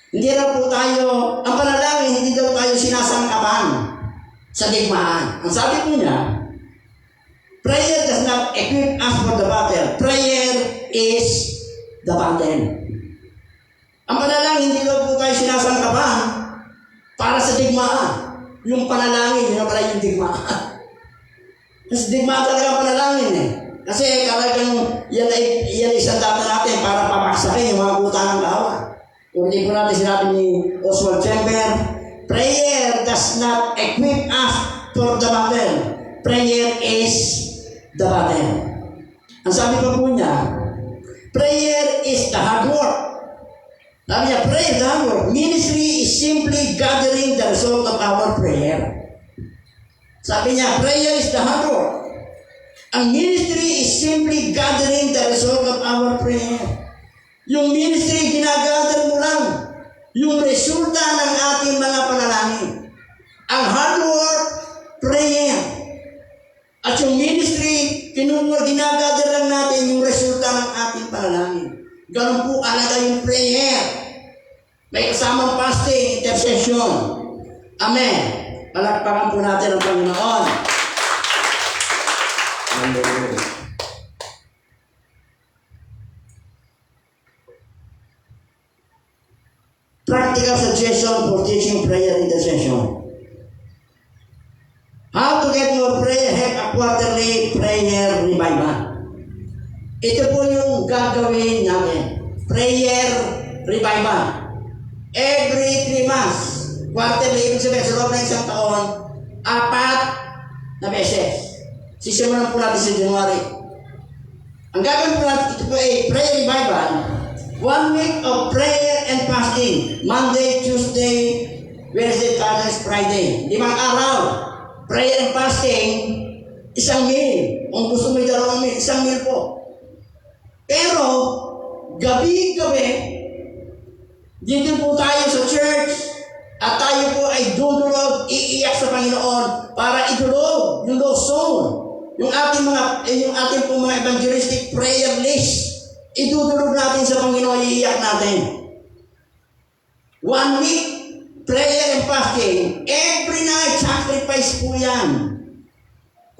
Hindi daw po tayo, ang panalangin, hindi daw tayo sinasangkapan sa digmaan. Ang sabi po niya, prayer does not equip us for the battle. Prayer is the battle. Ang panalangin, hindi daw po tayo sinasangkapan para sa digmaan. Yung panalangin, yun pala yung digmaan. Kasi digmaan talaga ang panalangin eh. Kasi talagang yan isang data natin para pabaksakin yung mga utang ng kaaway. Ulit po natin sinabi ni Oswald Chamber, prayer does not equip us for the battle. Prayer is the battle. Ang sabi pa po niya, prayer is the hard work. Sabi niya, prayer is the hard work. Ministry is simply gathering the result of our prayer. Sabi niya, prayer is the hard work. Ang ministry is simply gathering the result of our prayer. Yung ministry, ginagather mo lang yung resulta ng ating mga panalangin. Ang hard work prayer. At yung ministry, ginagather lang natin yung resulta ng ating panalangin. Ganun po alaga yung prayer. May kasamang fasting, intercession. Amen. Palakpakan po natin ang Panginoon. Hallelujah. Practical suggestion for teaching prayer intercession. How to get more prayer? Have a quarterly prayer revival. Ito po yung gagawin natin. Prayer revival. Every 3 months. Quarterly, ibig sabihin sa loob ng isang taon, 4 na beses. Sisimulan po natin sa January. Ang gagawin po natin, ito po ay prayer revival. 1 week of prayer and fasting. Monday, Tuesday, Wednesday, Thursday, Friday. 5 araw. Prayer and fasting, 1 meal. Kung gusto mo yung 2 meal, 1 meal po. Pero, gabi-gabi, dito po tayo sa church, at tayo po ay dudulog, iiyak sa Panginoon para idulog yung loson. Yung ating po mga evangelistic prayer list, idudulog natin sa Panginoon, iiyak natin. 1 week, prayer and fasting, every night, sacrifice po yan.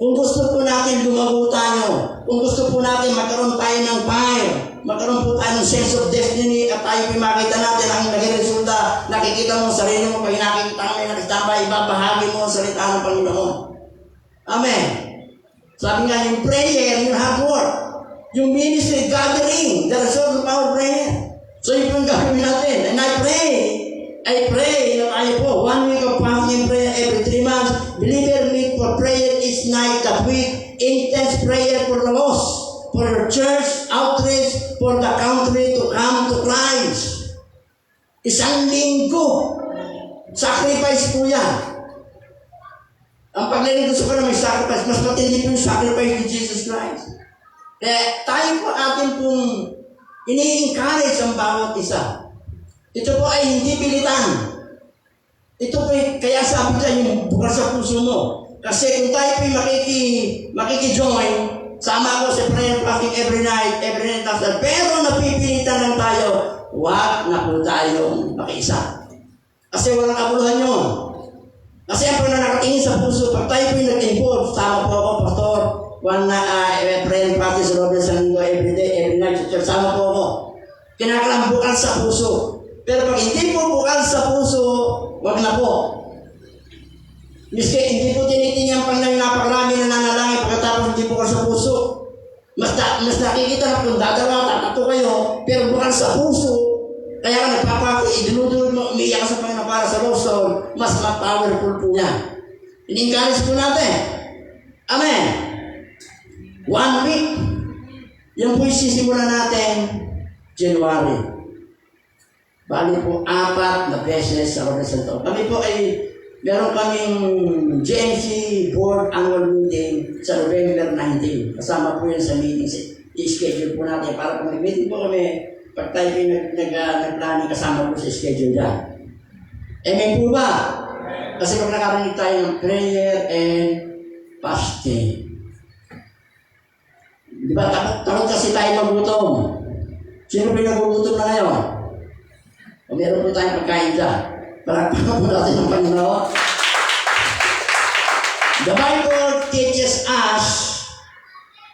Kung gusto po natin lumago tayo, kung gusto po natin magkaroon tayo ng fire, magkaroon po tayo ng sense of destiny, at tayo po makita natin ang naging resulta, nakikita mo sa sarili mo, pag nakikita mo yung nakitamba, ibabahagi mo ang salita ng Panginoon. Amen. Sabi nga, yung prayer, yung hard work, yung ministry gathering, the result of our prayer. So yun po yung gagawin natin. And I pray na tayo po, 1 week of fasting prayer every 3 months. Believer meet for prayer each night that week. Intense prayer for the lost, for the church, outreach, for the country to come to Christ. 1 linggo. Sacrifice po yan. Ang paglilingkod sa may sacrifice, mas matindi po yung sacrifice ni Jesus Christ. Kaya tayo po atin pong ini-encourage ang bawat isa. Ito po ay hindi pilitan. Ito po kaya sabi ko yung bukas sa puso mo. Kasi kung tayo po makiki-join, sama ko sa prayer fasting every night, pero napipilitan lang tayo, wag na po tayo makiisa. Kasi walang kabuluhan yun. Kasi ang nakakatingin sa puso, pag tayo po yung nag-involve, sama po ako, pastor, prayer fasting sa Robert San Linggo every day, every night, sama po ako. Kinakalambukan sa puso. Pero pag hindi po bukas sa puso, wag na po. Miski hindi po tinitingnan pang napakarami na nanalangin pagkatapos hindi bukas sa puso. Mas nakikita na kung dadalawa, tatato kayo, pero bukas sa puso, kaya ka nagpapako, idinudulog mo, umiiyak sa Panginoon para sa lost soul, mas powerful po yan. In-encourage po natin. Amen. 1 week. Yan po isisimulan natin January. Bali po 4 na beses sa Robert Santo. Kami po ay meron kaming GNC Board Annual Meeting sa November 19. Kasama po yun sa meeting. I-schedule po natin para kung may-meeting po kami, pag tayo po nag-planning kasama po sa schedule dyan. Amen po ba? Kasi pag nakarinig tayo ng prayer and fasting. Di ba? Takot kasi tayo magutom. Sino po yung nagugutom na ngayon? O meron po tayong pagkain dyan. Palakpakan po natin ang Panginoon. The Bible teaches us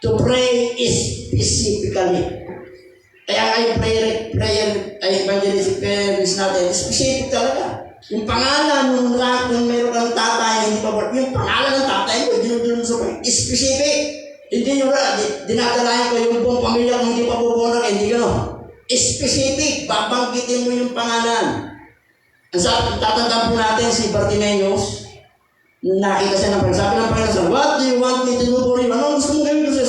to pray specifically. Kaya nga yung prayer, ay evangelistic prayer natin, specific talaga. Yung pangalan nung meron kang tatay, hindi pa work, yung pangalan ng tatay mo, dinudulong sa pag specific. Hindi nyo dinadalayan ko yung buong pamilya kung hindi pa bubunak, hindi gano'n. Specific, babanggitin mo yung pangalan. Ang tatandaan po natin si Bartimeus, nakita siya ng pagsabi ng Panginoon, what do you want me to do for you? Anong gusto mong gawin ko?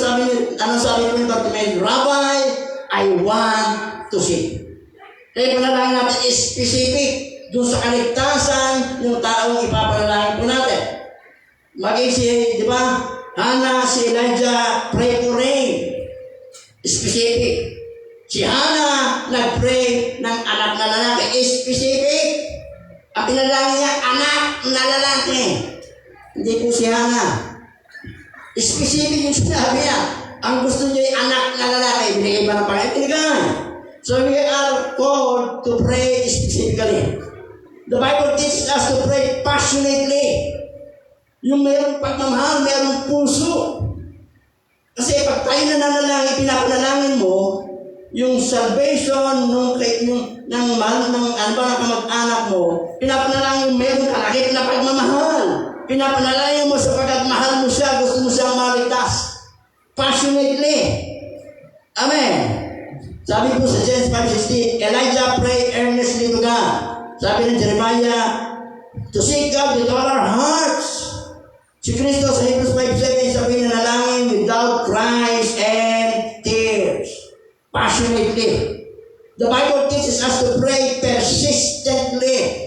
Anong sabi ko ni Bartimeus? Rabbi, I want to see. Kaya panalangin natin specific doon sa kaligtasan yung taong ipapanalangin po natin. Maging si, di ba, Hannah, si Elijah, pray for rain. Specific. Si Hannah nag-pray ng anak na lalaki. Specific. Ang pinalangin niya, anak na lalaki. Hindi po si Hana. Specific yung sinabi niya. Ang gusto niya ay anak na lalaki, binigay ba ng Panginoon? Binigay. So we are called to pray specifically. The Bible teaches us to pray passionately. Yung mayroong pagmamahal, mayroong puso. Kasi pag tayo nananalangin, pinapanalangin mo, yung salvation ng kamag-anak mo, pinapanalangin mo, mayroong kalakip na pagmamahal. Pinapanalangin mo sapagkat mahal mo siya, gusto mo siyang maligtas. Passionately. Amen. Sabi po sa Genesis 5:16, Elijah prayed earnestly to God. Sabi ng Jeremiah, to seek God with all our hearts. Si Kristo sa Hebrews 5:7, sabi na nalangin without cries and tears. Passionately. The Bible teaches us to pray persistently.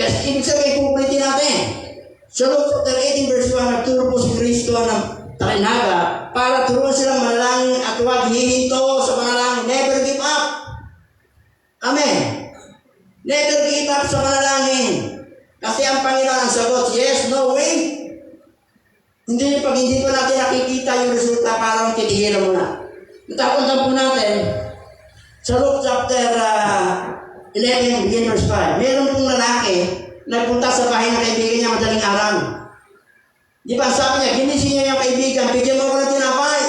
Ibig sabihin, kukulitin natin. So Luke chapter 18 verse 1, nagturo po si Kristo ng takinaga para turuan silang manalangin at huwag hihinto sa panalangin. Never give up. Amen. Never give up sa panalangin. Kasi ang Panginoon ang sagot, yes, no, wait. Hindi, pag hindi pa natin nakikita yung resulta, parang titigilan mo na. Natapuntan po natin sa Luke chapter 11, begin verse 5. Meron pong lalaki, nagpunta sa bahay ng kaibigan niya madaling araw. Di ba, sabi niya, ginising niya yung kaibigan, bigyan mo ko ng tinapay.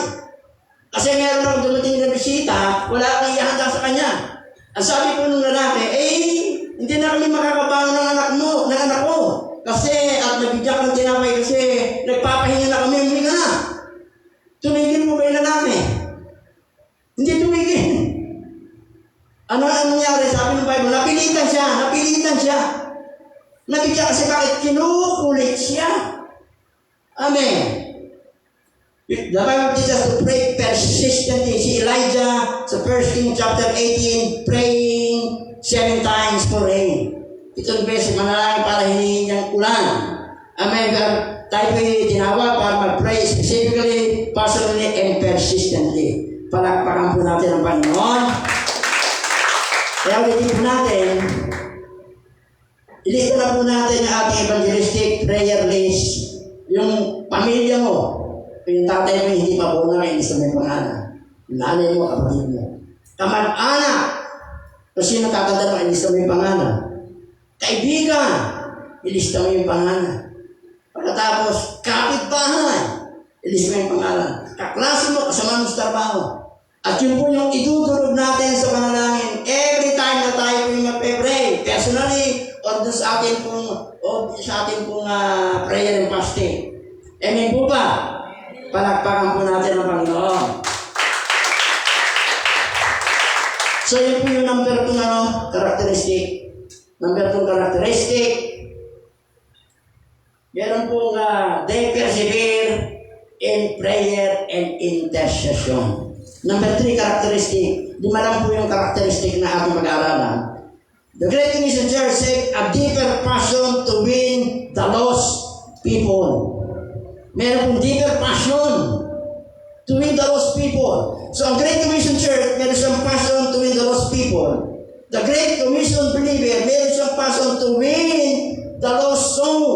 Kasi meron akong dumating na bisita, wala akong ihanda sa kanya. Ang sabi po ng lalaki, hindi na kami makakabangon ng anak ko. Kasi, at nabigyan ka ng tinapay kasi nagpapahinga na kami, hindi ka na. Tumigil mo ba yung lalaki? Hindi tumigil. Ano ang nangyari? Sabi ng Bible, napilitan siya. Nabigyan kasi bakit kinukulit siya. Amen. The Bible teaches us to pray persistently. Si Elijah sa 1 Kings chapter 18, praying 7 times for rain. Itong beses manalangin para hinihin niyang ulan. Amen. Tayo po'y tinawag para mag-pray specifically, personally, and persistently. Palakpakan po natin ang Panginoon. Kaya ulitin po natin, ilista na po natin ang ating evangelistic prayer list. Yung pamilya mo, yung tatay mo hindi pa po na ilista mo yung pangalan. Yung nanay mo, kapatid mo. Kamag-anak, kasi natatanda mo, ilista mo yung pangalan. Kaibigan, ilista mo yung pangalan. Pagkatapos, kapitbahay, ilista mo yung pangalan. Kaklase mo, kasama mo sa trabaho. At yun po yung idudulog natin sa panalangin. Every time na tayo po yung mag-pray, personally, or sa atin pong prayer and fasting. Amen po ba? Palakpakan po natin ang Panginoon. So yun po yung number 2 characteristic. Number 2 characteristic. Meron po they persevere in prayer and intercession. Number 3 characteristic. Lima lang po yung characteristic na ating mag-aaralan. The Great Commission Church said a deeper passion to win the lost people. Meron pong deeper passion to win the lost people. So ang Great Commission Church, meron siyang passion to win the lost people. The Great Commission believer, meron siyang passion to win the lost soul.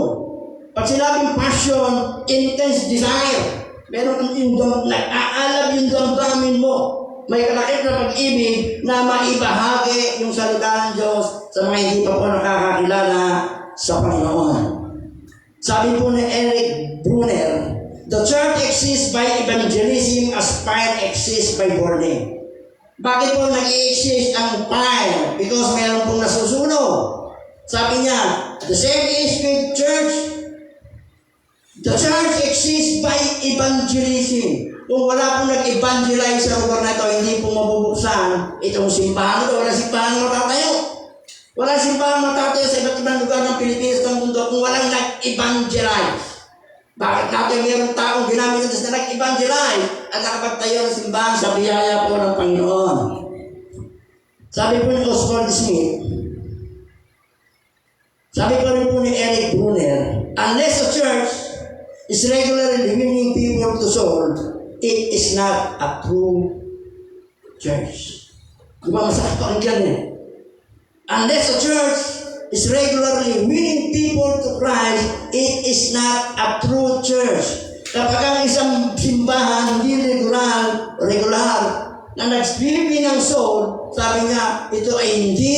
Pag sinabing passion, intense desire. Meron yung nag-aalab yung damdamin mo. May kalakip na pag-ibig na maibahagi yung salita ng Diyos sa mga hindi pa po nakakakilala sa Panginoon. Sabi po ni Eric Brunner, the church exists by evangelism as fire exists by burning. Bakit po nag-i-exist ang fire? Because meron pong nasusunog. Sabi niya, the same is with church. The church exists by evangelism. Kung wala pong nag-evangelize sa lugar na ito, hindi po mabubuksan itong simbahan ito. Wala simbahan matatayo. Wala simbahan matatayo sa iba't ibang lugar ng Pilipinas ng mundo kung walang nag-evangelize. Bakit natin mayroong taong ginamit natin na nag-evangelize at nakapagtayo ng simbahan sa biyaya po ng Panginoon? Sabi po ni Oswald Smith, sabi po rin po ni Eric Brunner, unless a church is regularly winning people to soul, it is not a true church. Di ba masakit pakinggan eh? Unless a church is regularly winning people to Christ, it is not a true church. Kapag ang isang simbahan hindi regular na nagsibig ng soul, sabi niya, ito ay hindi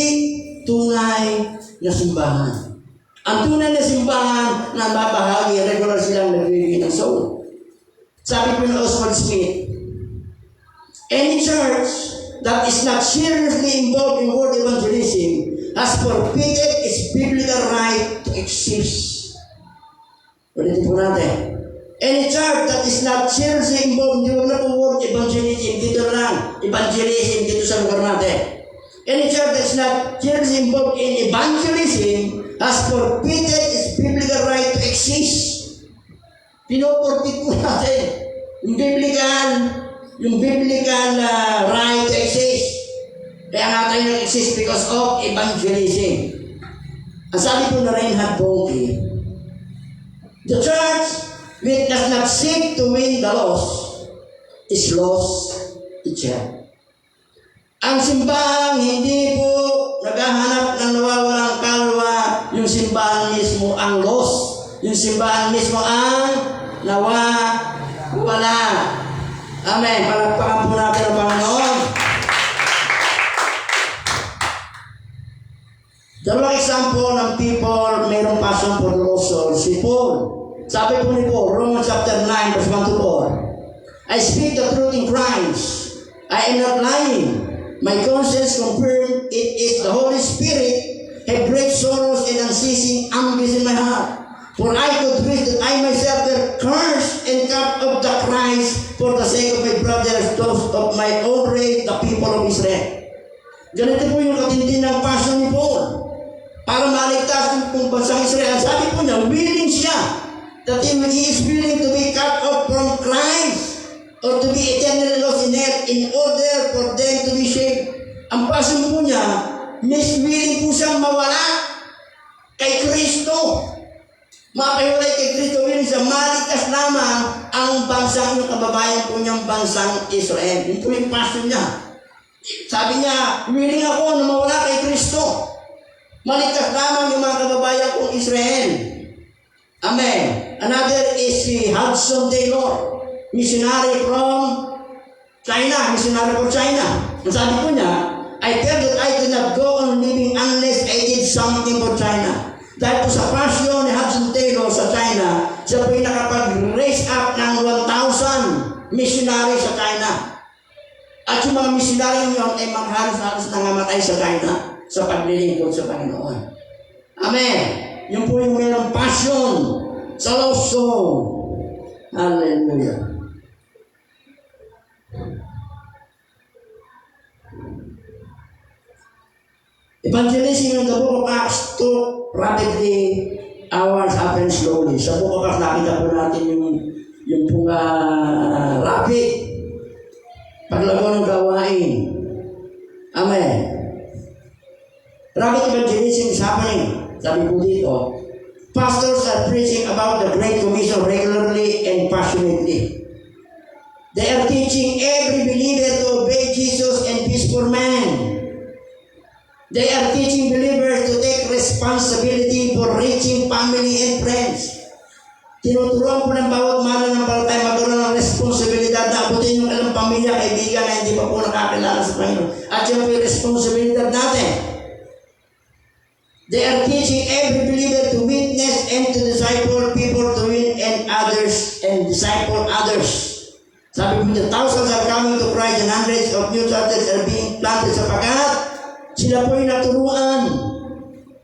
tunay na simbahan. Ang tunay na simbahan na babahagi, regular silang nagbibigay ng soul. Sabi po ni Oswald Smith, any church that is not seriously involved in world evangelism has forfeited its biblical right to exist. Ulitin po natin. Any church that is not seriously involved in the world evangelism, dito lang, evangelism dito sa lugar natin. Any church that is not seriously involved in evangelism has forfeited its biblical right to exist. Pinoporfit po natin yung biblical right to exist. Kaya nga tayo nag-exist because of evangelism. Ang sabi po na Reinhard Bonnke, the church which does not seek to win the lost is lost itself. Ang simbahang hindi po naghahanap ng nawawalang kalwa, yung simbahan mismo ang lost. Yung simbahan mismo ang nawawala. Amen. Palagpakan po natin ang Panginoon. Dalawang example ng people mayroong passion for the lost soul. Si Paul. Sabi po ni Paul, Romans chapter 9, verse 1 to 4. I speak the truth in Christ. I am not lying. My conscience confirms it is the Holy Spirit have great sorrows and unceasing anguish in my heart. For I could wish that I myself were cursed and cut off the Christ for the sake of my brothers, those of my own race, the people of Israel. Ganito po yung katindi ng passion ni Paul. Para maligtas ng bansang Israel. Sabi po niya, willing siya that he is willing to be cut off from Christ or to be eternally lost in hell in order for them to be saved. Ang passion po niya, willing po siyang mawala kay Kristo. Mapahiwalay kay Kristo, willing siya maligtas lamang ang bansang yung kababayan po niyang bansang Israel. Yun po yung passion niya. Sabi niya, willing ako na mawala kay Kristo. Maligtas lamang yung mga kababayan kong Israel. Amen. Another is si Hudson Taylor, missionary from China, missionary for China. Ang sabi ko niya, I felt that I could not go on living unless I did something for China. Dahil po sa passion ni Hudson Taylor sa China, siya po yung nakapag-raise up ng 1,000 missionary sa China. At yung mga missionary yun ay maghalos-halos nangamatay sa China sa paglilingkod sa Panginoon. Amen. Yung po yung mayroong passion sa lost soul. Hallelujah. Evangelism in the book of Acts took rapidly, hours happen slowly. Sa book of Acts, nakita po natin yung pong rapid paglago ng gawain. Amen. Rapid evangelism is happening. Sabi po dito, pastors are preaching about the Great Commission regularly and passionately. They are teaching every believer to obey Jesus and peace for man. They are teaching believers to take responsibility for reaching family and friends. Tinuturuan po ng bawat mananampalataya magkaroon ng responsibilidad na abutin yung ilang pamilya, kaibigan na hindi pa po nakakilala sa Panginoon. At yun po yung responsibilidad natin. They are teaching every believer to witness and to disciple people to win and others and disciple others. Sabi po niya, thousands are coming to Christ and hundreds of new churches are being planted sapagkat sila po yung naturuan.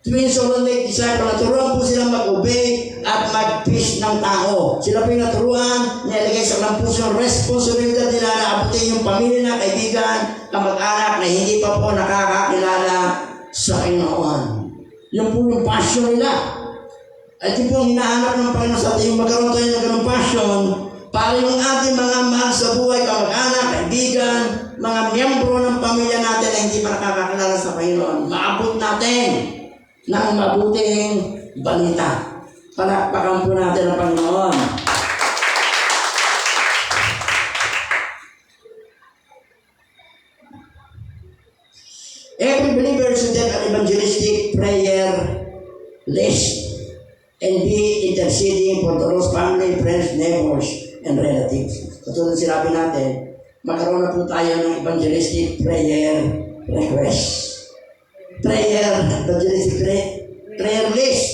Tuwing solo make disciple, naturuan po silang mag-obey at mag-preach ng tao. Sila po yung naturuan, nilagay sa lampuso yung responsibilidad nila na abutin yung pamilya na kaibigan, kamag-anak na hindi pa po nakakakilala sa Panginoon. Yung po yung passion nila. At yung po hinahanap ng Panginoon sa ating magkaroon tayo ng ganong passion para yung ating mga mahal sa buhay, kamag-anak, kaibigan, mga miyembro ng pamilya natin na hindi pa nakakakilala sa Panginoon. Maabot natin ng mabuting balita. Palakpakan po natin ang Panginoon. Every believer should have an evangelistic prayer list and be interceding for those family, friends, neighbors, and relatives. Katulad sinabi natin, magkaroon na po tayo ng evangelistic prayer request. Prayer list.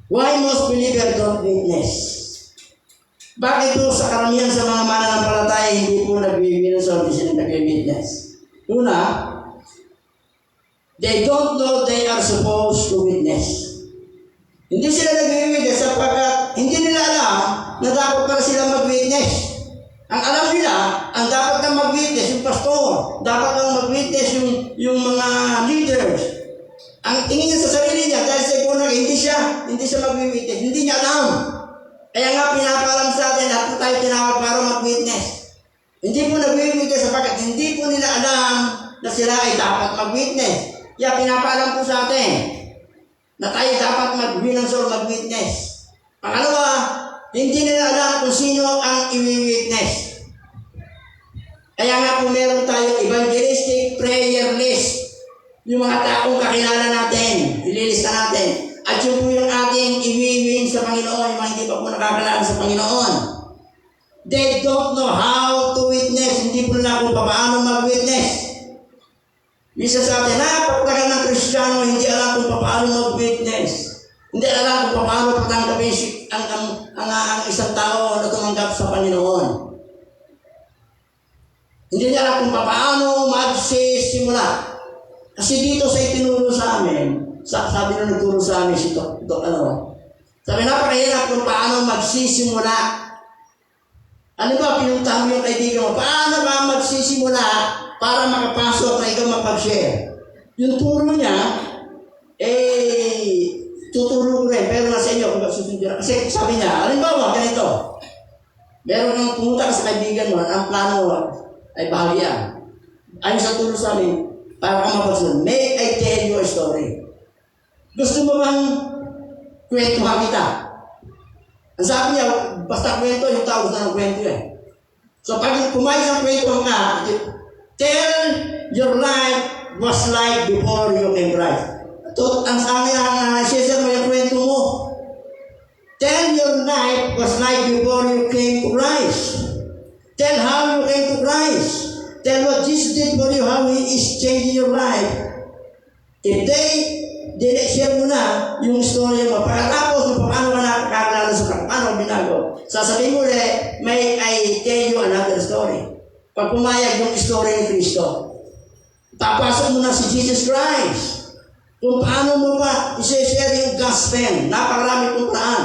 Why most believers don't witness? Bakit po sa karamihan sa mga mananampalataya hindi po nag-witness o hindi sila nag-witness? Una, they don't know they are supposed to witness. Hindi sila nag-witness sapagkat hindi nila alam na dapat para sila mag-witness. Ang alam nila, ang dapat na mag-witness yung pastor, dapat lang mag-witness yung mga leaders. Ang tingin niya sa sarili niya, dahil sa ipunan, hindi siya mag-witness, hindi niya alam. Kaya nga pinapaalam sa atin, lahat po tayo tinawag para mag-witness. Hindi po nag-witness sapagkat hindi po nila alam na sila ay dapat mag-witness. Kaya pinapaalam po sa atin na tayo dapat mag-witness. Pangalawa, hindi nila alam kung sino ang i-witness. Kaya nga po meron tayong evangelistic prayer list. Yung mga taong kakilala natin, ililista natin. At yun po yung ating iwiwin sa Panginoon, yung mga hindi pa po nakakilala sa Panginoon. They don't know how to witness. Hindi po nila kung paano mag-witness. Bisa sa atin, napakatagal ng Kristiyano, hindi alam kung paano mag-witness. Hindi alam kung paano patanggapin ang isang tao na tumanggap sa Panginoon. Hindi niya alam kung paano magsisimula. Kasi dito sa itinuro sa amin, sabi na nagturo sa amin si sabi napakahirap kung paano magsisimula. Ano ba, pinuntahan mo yung kaibigan mo, paano ba magsisimula para makapasok na ikaw mapag-share? Yung turo niya, tuturo ko rin, pero nasa inyo kung magsusundin. Kasi sabi niya, halimbawa, ganito, meron kang pumunta ka sa kaibigan mo, ang plano ay bahagian. Ayun sa turo sa amin, para ka mapagsunod, may I tell you a story. Gusto mo bang kwentuhan kita? Ang sabi niya, basta kwento, yung tao gusto ng kwento eh. So pag kumain ng kwento ka, tell your life was like before you came Christ. Ang sabi niya, share mo yung kwento mo. Tell your life was like before you came to Christ. Tell how you came to Christ. Tell what Jesus did for you, how He is changing your life. If share mo na yung story mo, pagkatapos kung paano ka nakakilala sa paano binago, sasabihin mo ulit, may I tell you another story. Pag pumayag yung story ni Kristo, papasok mo na si Jesus Christ. Kung paano mo pa i-share yung gospel, napakarami kong paraan.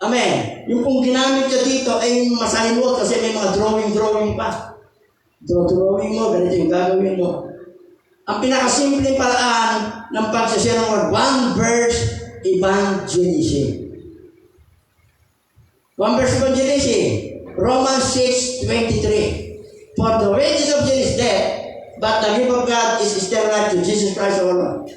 Amen. Yung kung ginamit niya dito ay masalimot kasi may mga drawing pa. Drawing mo, ganito yung gagawin mo. Ang pinakasimpleng paraan ng pagsashare ng word, one verse evangelism. One verse evangelism. Romans 6:23. For the wages of sin is death, but the gift of God is eternal life to Jesus Christ our Lord.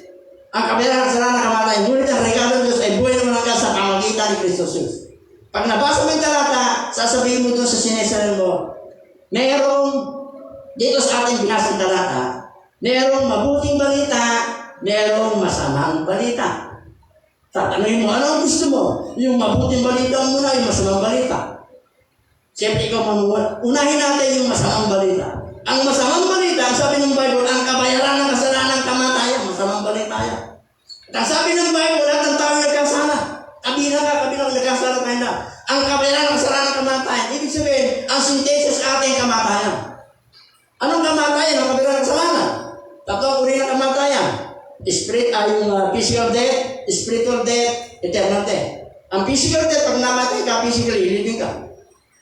Ang kabilang kasalanan na kamatay, ngunit ang regalo ng Diyos ay buhay naman hanggang sa pamagitan ni Kristo Jesus. Pag nabasa mo yung talata, sasabihin mo doon sa sinesalan mo, merong, dito sa ating binasang talata, merong mabuting balita, merong masamang balita. Tatanungin mo, ano ang gusto mo? Yung mabuting balita muna, yung masamang balita. Siyempre ikaw mamuha. Unahin natin yung masamang balita. Ang masamang balita, ang sabi ng Bible, ang kabayaran ng kasalanan kamatayan, masamang balita yan. At ang sabi ng Bible, lahat ng tao nagkasala. Kabilang nagkasala tayo na. Ang kabayaran ng kasalanan kamatayan. Ibig sabihin, ang synthesis sa ating kamatayan. Anong kamatayan? Ang kabayaran ng kasalanan. Tatlong uri ng kamatayan. Yung physical death, spiritual death, eternal death. Ang physical death, pag namatay ka, physically, living ka.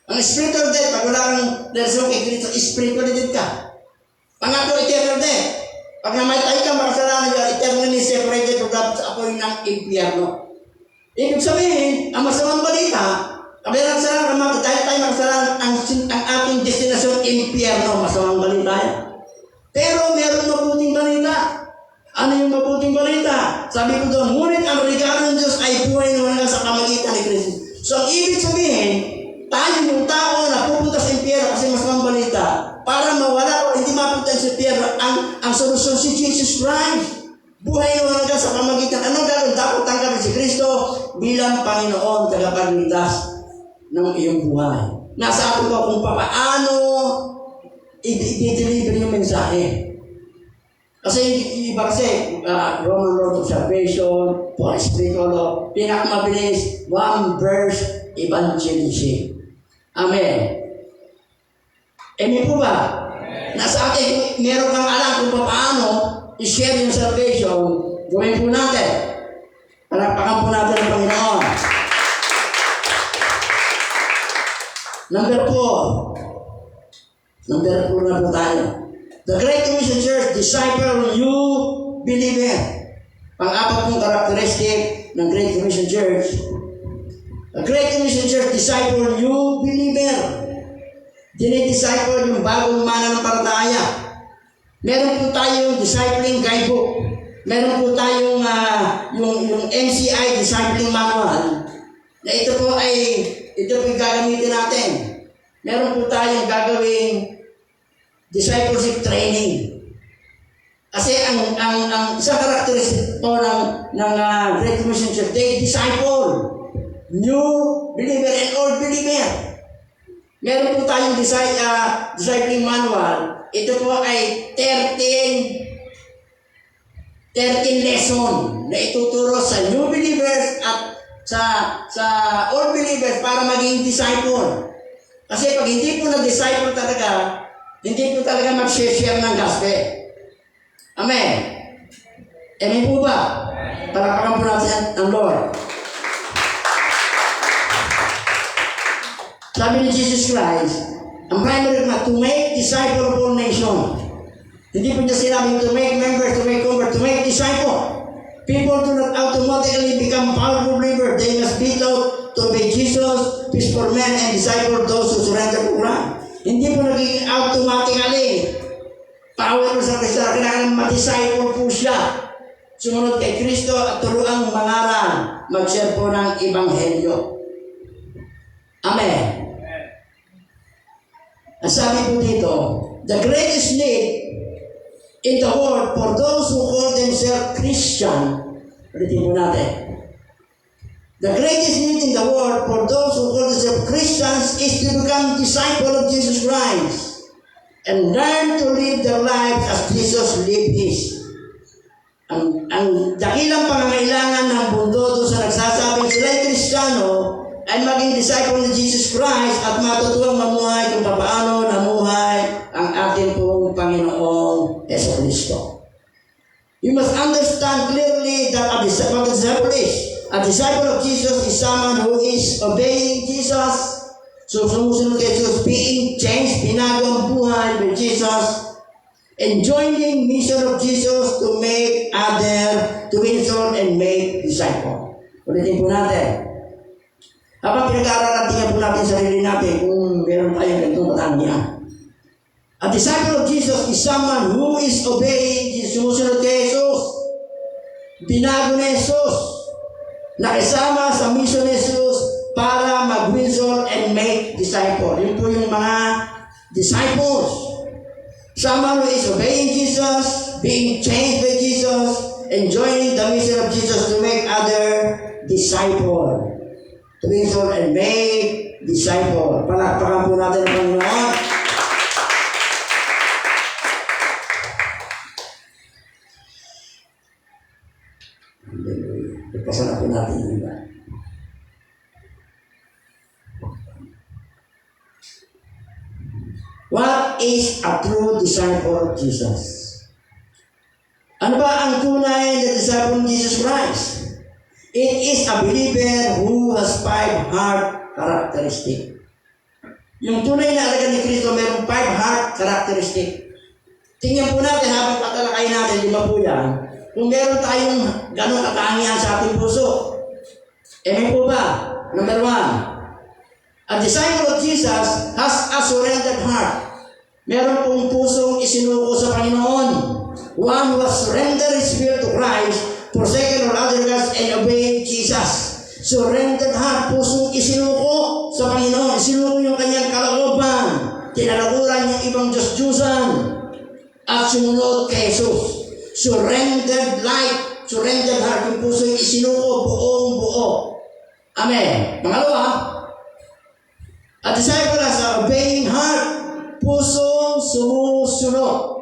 Ang spiritual death, pag wala kang relasyon kay Kristo, spiritually dead ka. Pangatlo, eternal death. Pag namatay ka, makasalanan ka, eternally separated from God sa apoy ng impyerno. Ibig sabihin, ang masamang balita, kabilang kasalanan, kamatay, dahil tayo makasalanan, ang ating destinasyon, impyerno, masamang balita yan. Pero meron mabuting balita. Ano yung mabuting balita? Sabi ko doon, ngunit ang regalo ng Diyos ay buhay naman sa pamagitan ni Kristo. So ang ibig sabihin, tayo yung tao na pupunta sa impyerno kasi masamang balita, para mawala o hindi mapunta sa ang solusyon si Jesus Christ. Buhay na hanggang sa pamagitan. Anong gagawin? Dapat tanggapin si Kristo bilang Panginoon, tagapagligtas ng iyong buhay. Nasa atin ko kung paano i-deliver yung mensahe. Kasi iba kasi, Roman Road of Salvation, Holy Spirit, pinakamabilis, one verse, evangelism. Amen. Amen po ba? Nasa atin, meron kang alam kung paano i-share yung salvation, gawin po natin. Palakpakan po natin ang Panginoon. Number 4 na po tayo. The Great Commission Church, disciple, new believer. Pang-apat pong karakteristik ng Great Commission Church. The Great Commission Church, disciple, new believer. Dinidisciple yung bagong mananampalataya. Meron po tayong discipling guidebook. Meron po tayong yung MCI discipling manual. Na ito po gagamitin natin. Meron po tayong gagawing discipleship training. Kasi ang isang karakteristik po ng Great Commission Church, they disciple new believer and old believer. Meron po tayong discipling manual. Ito po ay 13 lesson na ituturo sa new believers at sa old believers para maging disciple. Kasi pag hindi po na-disciple talaga, hindi po talaga mag-share ng gospel. Amen. Amen po ba? Palakpakan po natin ang Lord. Sabi ni Jesus Christ, ang primary na to make disciple of all nations. Hindi po niya sinabing to make members, to make convert, to make disciple. People do not automatically become powerful believers. They must be taught to obey Jesus, peace for men, and disciple those who surrender to Christ. Hindi po naging automatically powerful sa Kristo. Kailangan ma-disciple po siya. Sumunod kay Kristo at turuang mangaral. Mag-share po ng Ebanghelyo. Amen. Ang sabi po dito, the greatest need in the world for those who call themselves Christian, ulitin po natin. The greatest need in the world for those who call themselves Christians is to become disciple of Jesus Christ and learn to live their lives as Jesus lived his. Ang dakilang pangangailangan ng mundo doon sa nagsasabing sila'y Kristiyano ay maging disciple ni Jesus Christ at matutuwang mamuhay kung paano namuhay ang ating pong Panginoong Yesu Kristo. You must understand clearly that a disciple of Jesus is someone who is obeying Jesus. So sumusunod kay Jesus, being changed, binago ang buhay by Jesus, and joining mission of Jesus to make to win soul and make disciple. Ulitin po natin. Habang pinag-aaralan, tingnan po natin sarili natin kung meron tayong ganitong katangian. A disciple of Jesus is someone who is obeying Jesus. Sumusunod kay Jesus. Binago ni Jesus. Nakisama sa mission ni Jesus para mag-win soul and make disciple. Yun po yung mga disciples. Someone who is obeying Jesus, being changed by Jesus, and joining the mission of Jesus to make other disciple. To win soul and make disciple. Palakpakan po natin ang Panginoon. Ipasala po natin yung iba. What is a true disciple of Jesus? Ano ba ang tunay na disciple of Jesus Christ? It is a believer who has 5 heart characteristics. Yung tunay na alaga ni Kristo, mayroong 5 heart characteristics. Tingnan po natin habang patalakayin natin, 5 po yan. Kung meron tayong ganong katangian sa ating puso. Amen po ba? Number 1. A disciple of Jesus has a surrendered heart. Meron pong pusong isinuko sa Panginoon. One who has surrendered his spirit to Christ, forsaken all other gods, and obeyed Jesus. Surrendered heart, pusong isinuko sa Panginoon. Isinuko yung kanyang kalooban. Tinalakuran yung ibang Diyos-Diyusan. at sumunod kay Jesus. Surrendered life, surrendered heart, yung puso yung isinuko buong buo. Amen. Pangalawa, a disciple has an obeying heart, pusong sumusunod.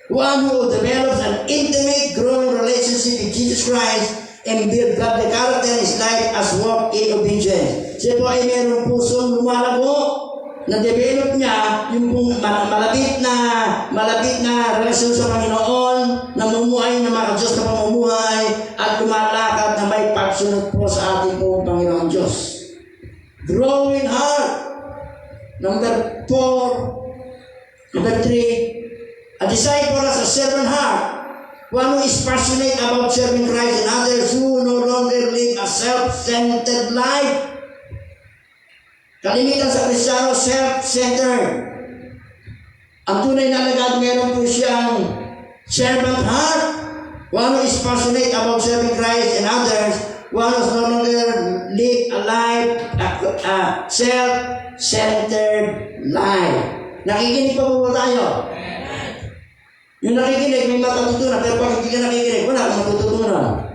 One who develops an intimate, growing relationship with Jesus Christ and build godly character in his life as walk in obedience. Siya po ay mayroong pusong lumalago, na-develop niya yung malapit na relasyon sa Panginoon, namumuhay na makadiyos na pamumuhay, at lumalakad na may pagsunod po sa ating pong Panginoon Diyos. Growing heart. Number 4. Number 3. A disciple has a servant heart. One who is passionate about serving Christ and others, who no longer live a self-centered life. Kalimitan sa Kristiyano, self-centered. Ang tunay na alagad, meron po siyang servant heart. One who is passionate about serving Christ and others, one who no longer live a life, a self-centered life. Nakikinig pa po tayo? Yung nakikinig, may matututunan. Pero pag hindi ka nakikinig, wala kang matututunan.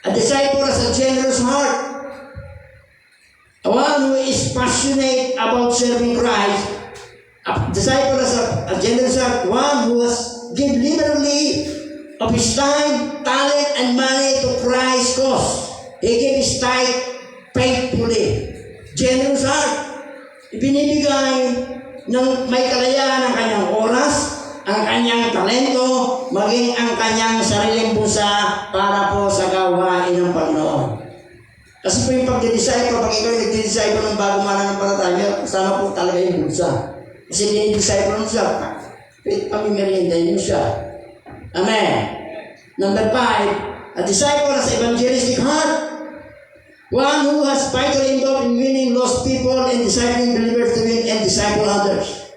A disciple has a generous heart. One who is passionate about serving Christ. A disciple has a generous heart. One who has given liberally of his time, talent, and money to Christ's cause. He gave his tithe faithfully. Generous heart. Ibinibigay ng may kalayaan ng kanyang oras, ang kanyang talento, maging ang kanyang sariling busa para po sa gawain ng Panginoon. Kasi po yung pag-disciple, pag ikaw yung nag-disciple ng bagong mananampalataya, kasama po talaga yung busa. Kasi dinidisciple mo siya, pamimeriendahin mo siya. Amen. Number 5, a disciple has evangelistic heart. One who has vitally involved in winning lost people and discipling believers to win and disciple others.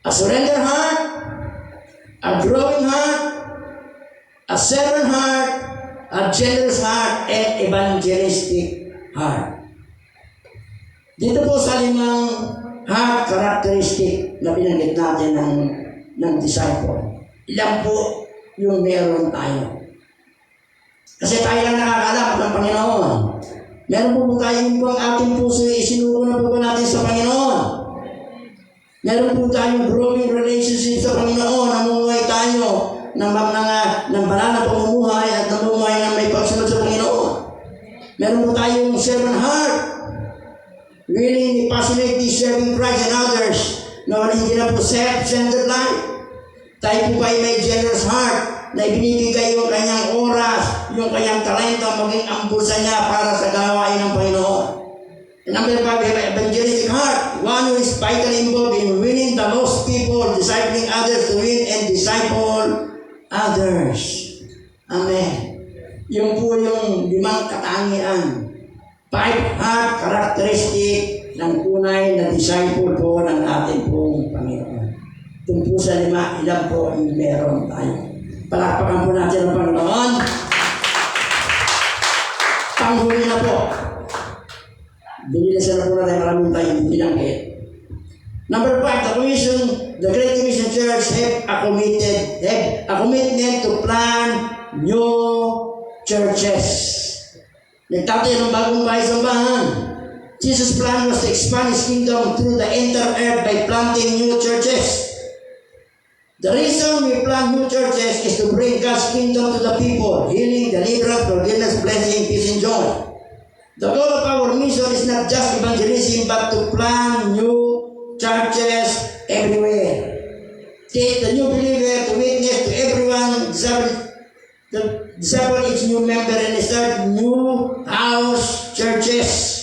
A surrender heart, a growing heart, a servant heart, a generous heart, and evangelistic heart. Dito po sa 5 heart characteristic na binanggit natin ng disciple. Ilan po yung meron tayo? Kasi tayo lang nakakalap ng Panginoon. Meron po tayong ang ating puso isinuko na po natin sa Panginoon. Meron po tayong growing relationship sa Panginoon. Namumuhay tayo ng banal na pamumuhay at namumuhay na may pagsunod sa Panginoon. Meron po tayong servant heart. Willingly, passionately serving Christ and others. Na hindi na po self-centered life. Tayo po ay may generous heart na ibinibigay yung kanyang oras, yung kanyang talento, maging ang bulsa niya para sa gawain ng Panginoon. Number 5, evangelistic heart. One who is vitally involved in winning the lost people, discipling others to win and disciple others. Amen. Yung po yung 5 katangian. 5 heart characteristic ng tunay na disciple po ng ating pong Panginoon. Kung po sa 5, ilan po ang meron tayo. Palakpakan po natin ang Panginoon. Panghuli na po. Binilisan na po natin maraming tayong binanggit. Number 5, the Great Commission Church have a commitment to plan new churches. Nagtatayo ng bagong bahay-sambahan. Jesus' plan was to expand His kingdom through the entire earth by planting new churches. The reason we plant new churches is to bring God's kingdom to the people, healing, deliverance, forgiveness, blessing, peace, and joy. The goal of our mission is not just evangelism, but to plant new churches everywhere. Take the new believer to witness to everyone, disciple each new member, and start new house churches.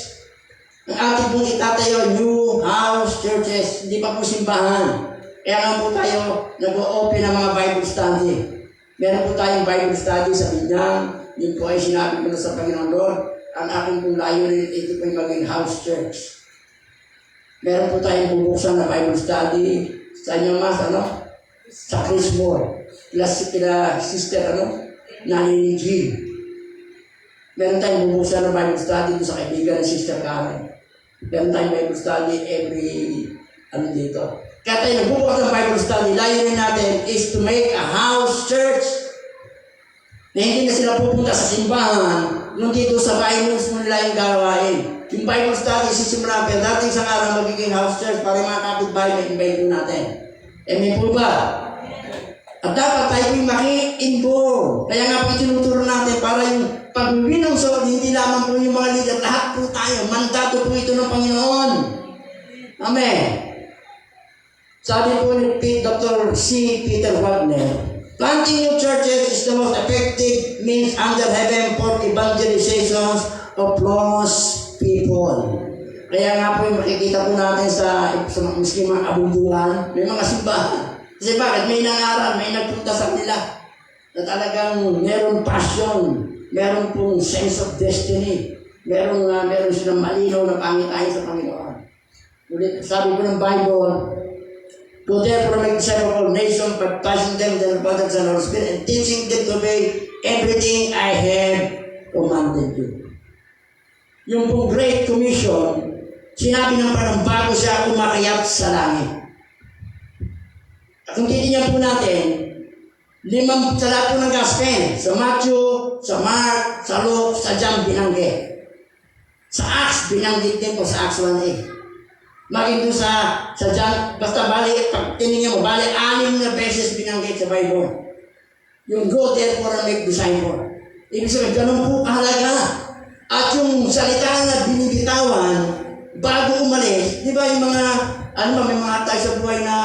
Ang ating pong itatayo, new house churches, hindi pa po simbahan. Kaya nga po tayo nag-o-open ng mga Bible study. Meron po tayong Bible study sa Bidang. Yun po ay sinabi ko na sa Panginoon Lord. Ang aking pong layunin, ito po yung maging house church. Meron po tayong bubuksan na Bible study sa inyo mas, sa Chris Moore. Kila sister, Nani Jean. Meron tayong bubuksan na Bible study doon sa kaibigan ng Sister Karen. Meron tayong Bible study every, dito, Kaya tayo nagbubukas ng Bible study, layunin natin is to make a house church na hindi na sila pupunta sa simbahan, nung dito sa bahay mo nila yung gawain. Yung Bible study, sisimula pero dating isang araw magiging house church para yung mga kapitbahay may invite po natin. Amen po ba? At dapat tayo po'y maki-involve. Kaya nga po itinuturo natin para yung pag-uwi ng soul, hindi lamang po yung mga leader, lahat po tayo. Mandato po ito ng Panginoon. Amen. Sabi po ni Dr. C. Peter Wagner, planting new churches is the most effective means under heaven for evangelizations of lost people. Kaya nga po yung makikita po natin sa miski mga abumbuhan, may mga simbahan. Kasi bakit? May nangaral, may nagpunta sa kanila na talagang meron passion, meron pong sense of destiny, meron silang malinaw na pangitain sa Panginoon. Ulit, sabi po ng Bible, go therefore make disciples of all nations, baptizing them in the Father, Son, and Holy Spirit, and teaching them to obey everything I have commanded you. Yung pong Great Commission, sinabi ng parang bago siya umakyat sa langit. At kung titignan po natin, 5 sa lahat po ng gospel, sa Matthew, sa Mark, sa Luke, sa John, binanggit. Sa Acts, binanggit din po sa Acts 1:8. Maging doon sa John, basta bali, pag tinignan mo, bali 6 na beses binanggit sa Bible. Yung go therefore and make disciples. Ibig sabihin, ganun po kahalaga. At yung salita na binibitawan, bago umalis, di ba yung mga, may mga tayo sa buhay na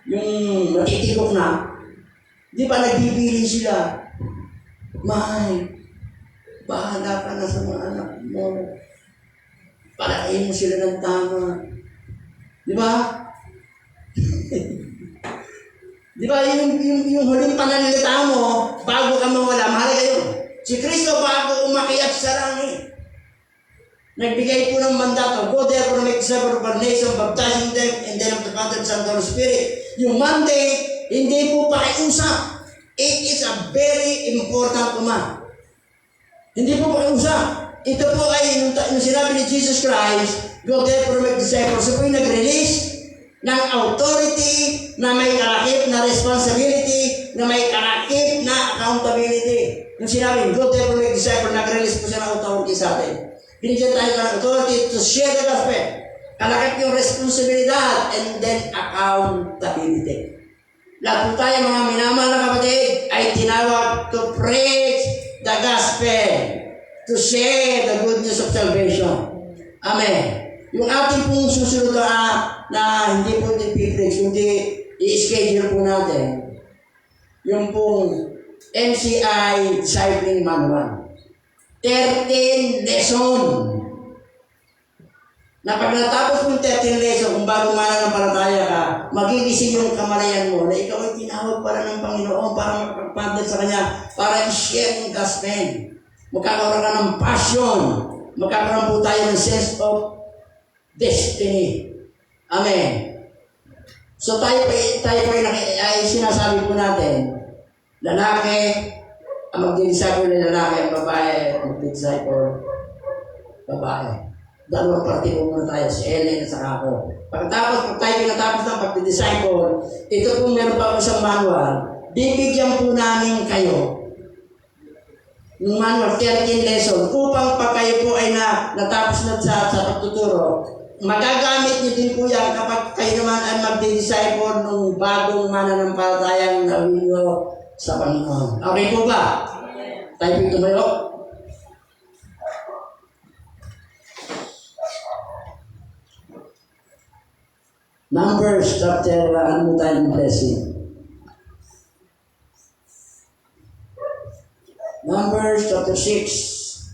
yung natitikok na, di ba nagbibili sila? May, bahala ka na sa mga anak mo. Palain mo sila ng tama. Di ba? Di ba yung huling pananalita mo, bago ka mawala, mahalaga yun. Si Kristo bago umakyat sa langit, nagbigay po ng mandato, go therefore make disciples of all nations, baptizing them in the name of the Father, Son, and Holy Spirit. Yung mandate, hindi po pakiusap. It is a very important command. Hindi po pakiusap. Ito po ay, yung sinabi ni Jesus Christ, go therefore make disciples. So po yung nag-release ng authority na may kalakip na responsibility, na may kalakip na accountability. Yung sinabi, go therefore make disciples, nag-release po siya ng authority sa atin. Binigyan tayo ng authority to share the gospel. Kalakip yung responsibilidad and then accountability. Lahat po tayo mga minamahal na kapatid ay tinawag to preach the gospel, to share the good news of salvation. Amen. Yung ating pong susunod na hindi po i-preach, hindi i-schedule po natin, yung pong MCI Discipling Manual. 13 lesson. Na pag natapos mo 13 lesson, kung bago mananampalataya ka, magigising yung kamalayan mo na ikaw ay tinawag para ng Panginoon para makapagpadal sa Kanya, para i-share yung gospel. Magkakaroon ka ng passion. Magkakaroon po tayo ng sense of destiny. Amen. So tayo po ay sinasabi po natin, lalaki, ang mag-disciple na lalaki, ang babae, ang mag-disciple, babae. Dalawang parte po muna tayo, si Ellen at saka ako. Pag tayo pinatapos ng pag-disciple, ito po meron pa ako isang manual, bibigyan po namin kayo ng manual, 13 lesson, upang pag kayo po ay natapos na sa pagtuturo, magagamit niyo din po yan kapag kayo naman ay mag-disciple ng bagong mananampalatayang nawinyo sa Panginoon. Okay po ba? Tayo po tumayo. Numbers chapter, ano tayo ng blessing? Numbers chapter 6.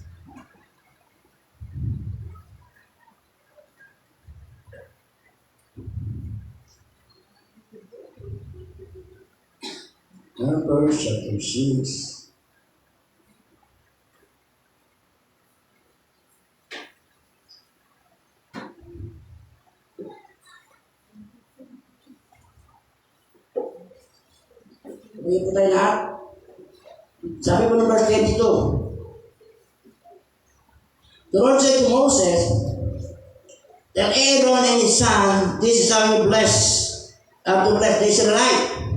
Numbers chapter 6. Hindi po tayo lahat. Sabi ko ng verse 22. The Lord said to Moses, tell Aaron and his son, this is how you bless to bless the Israelite.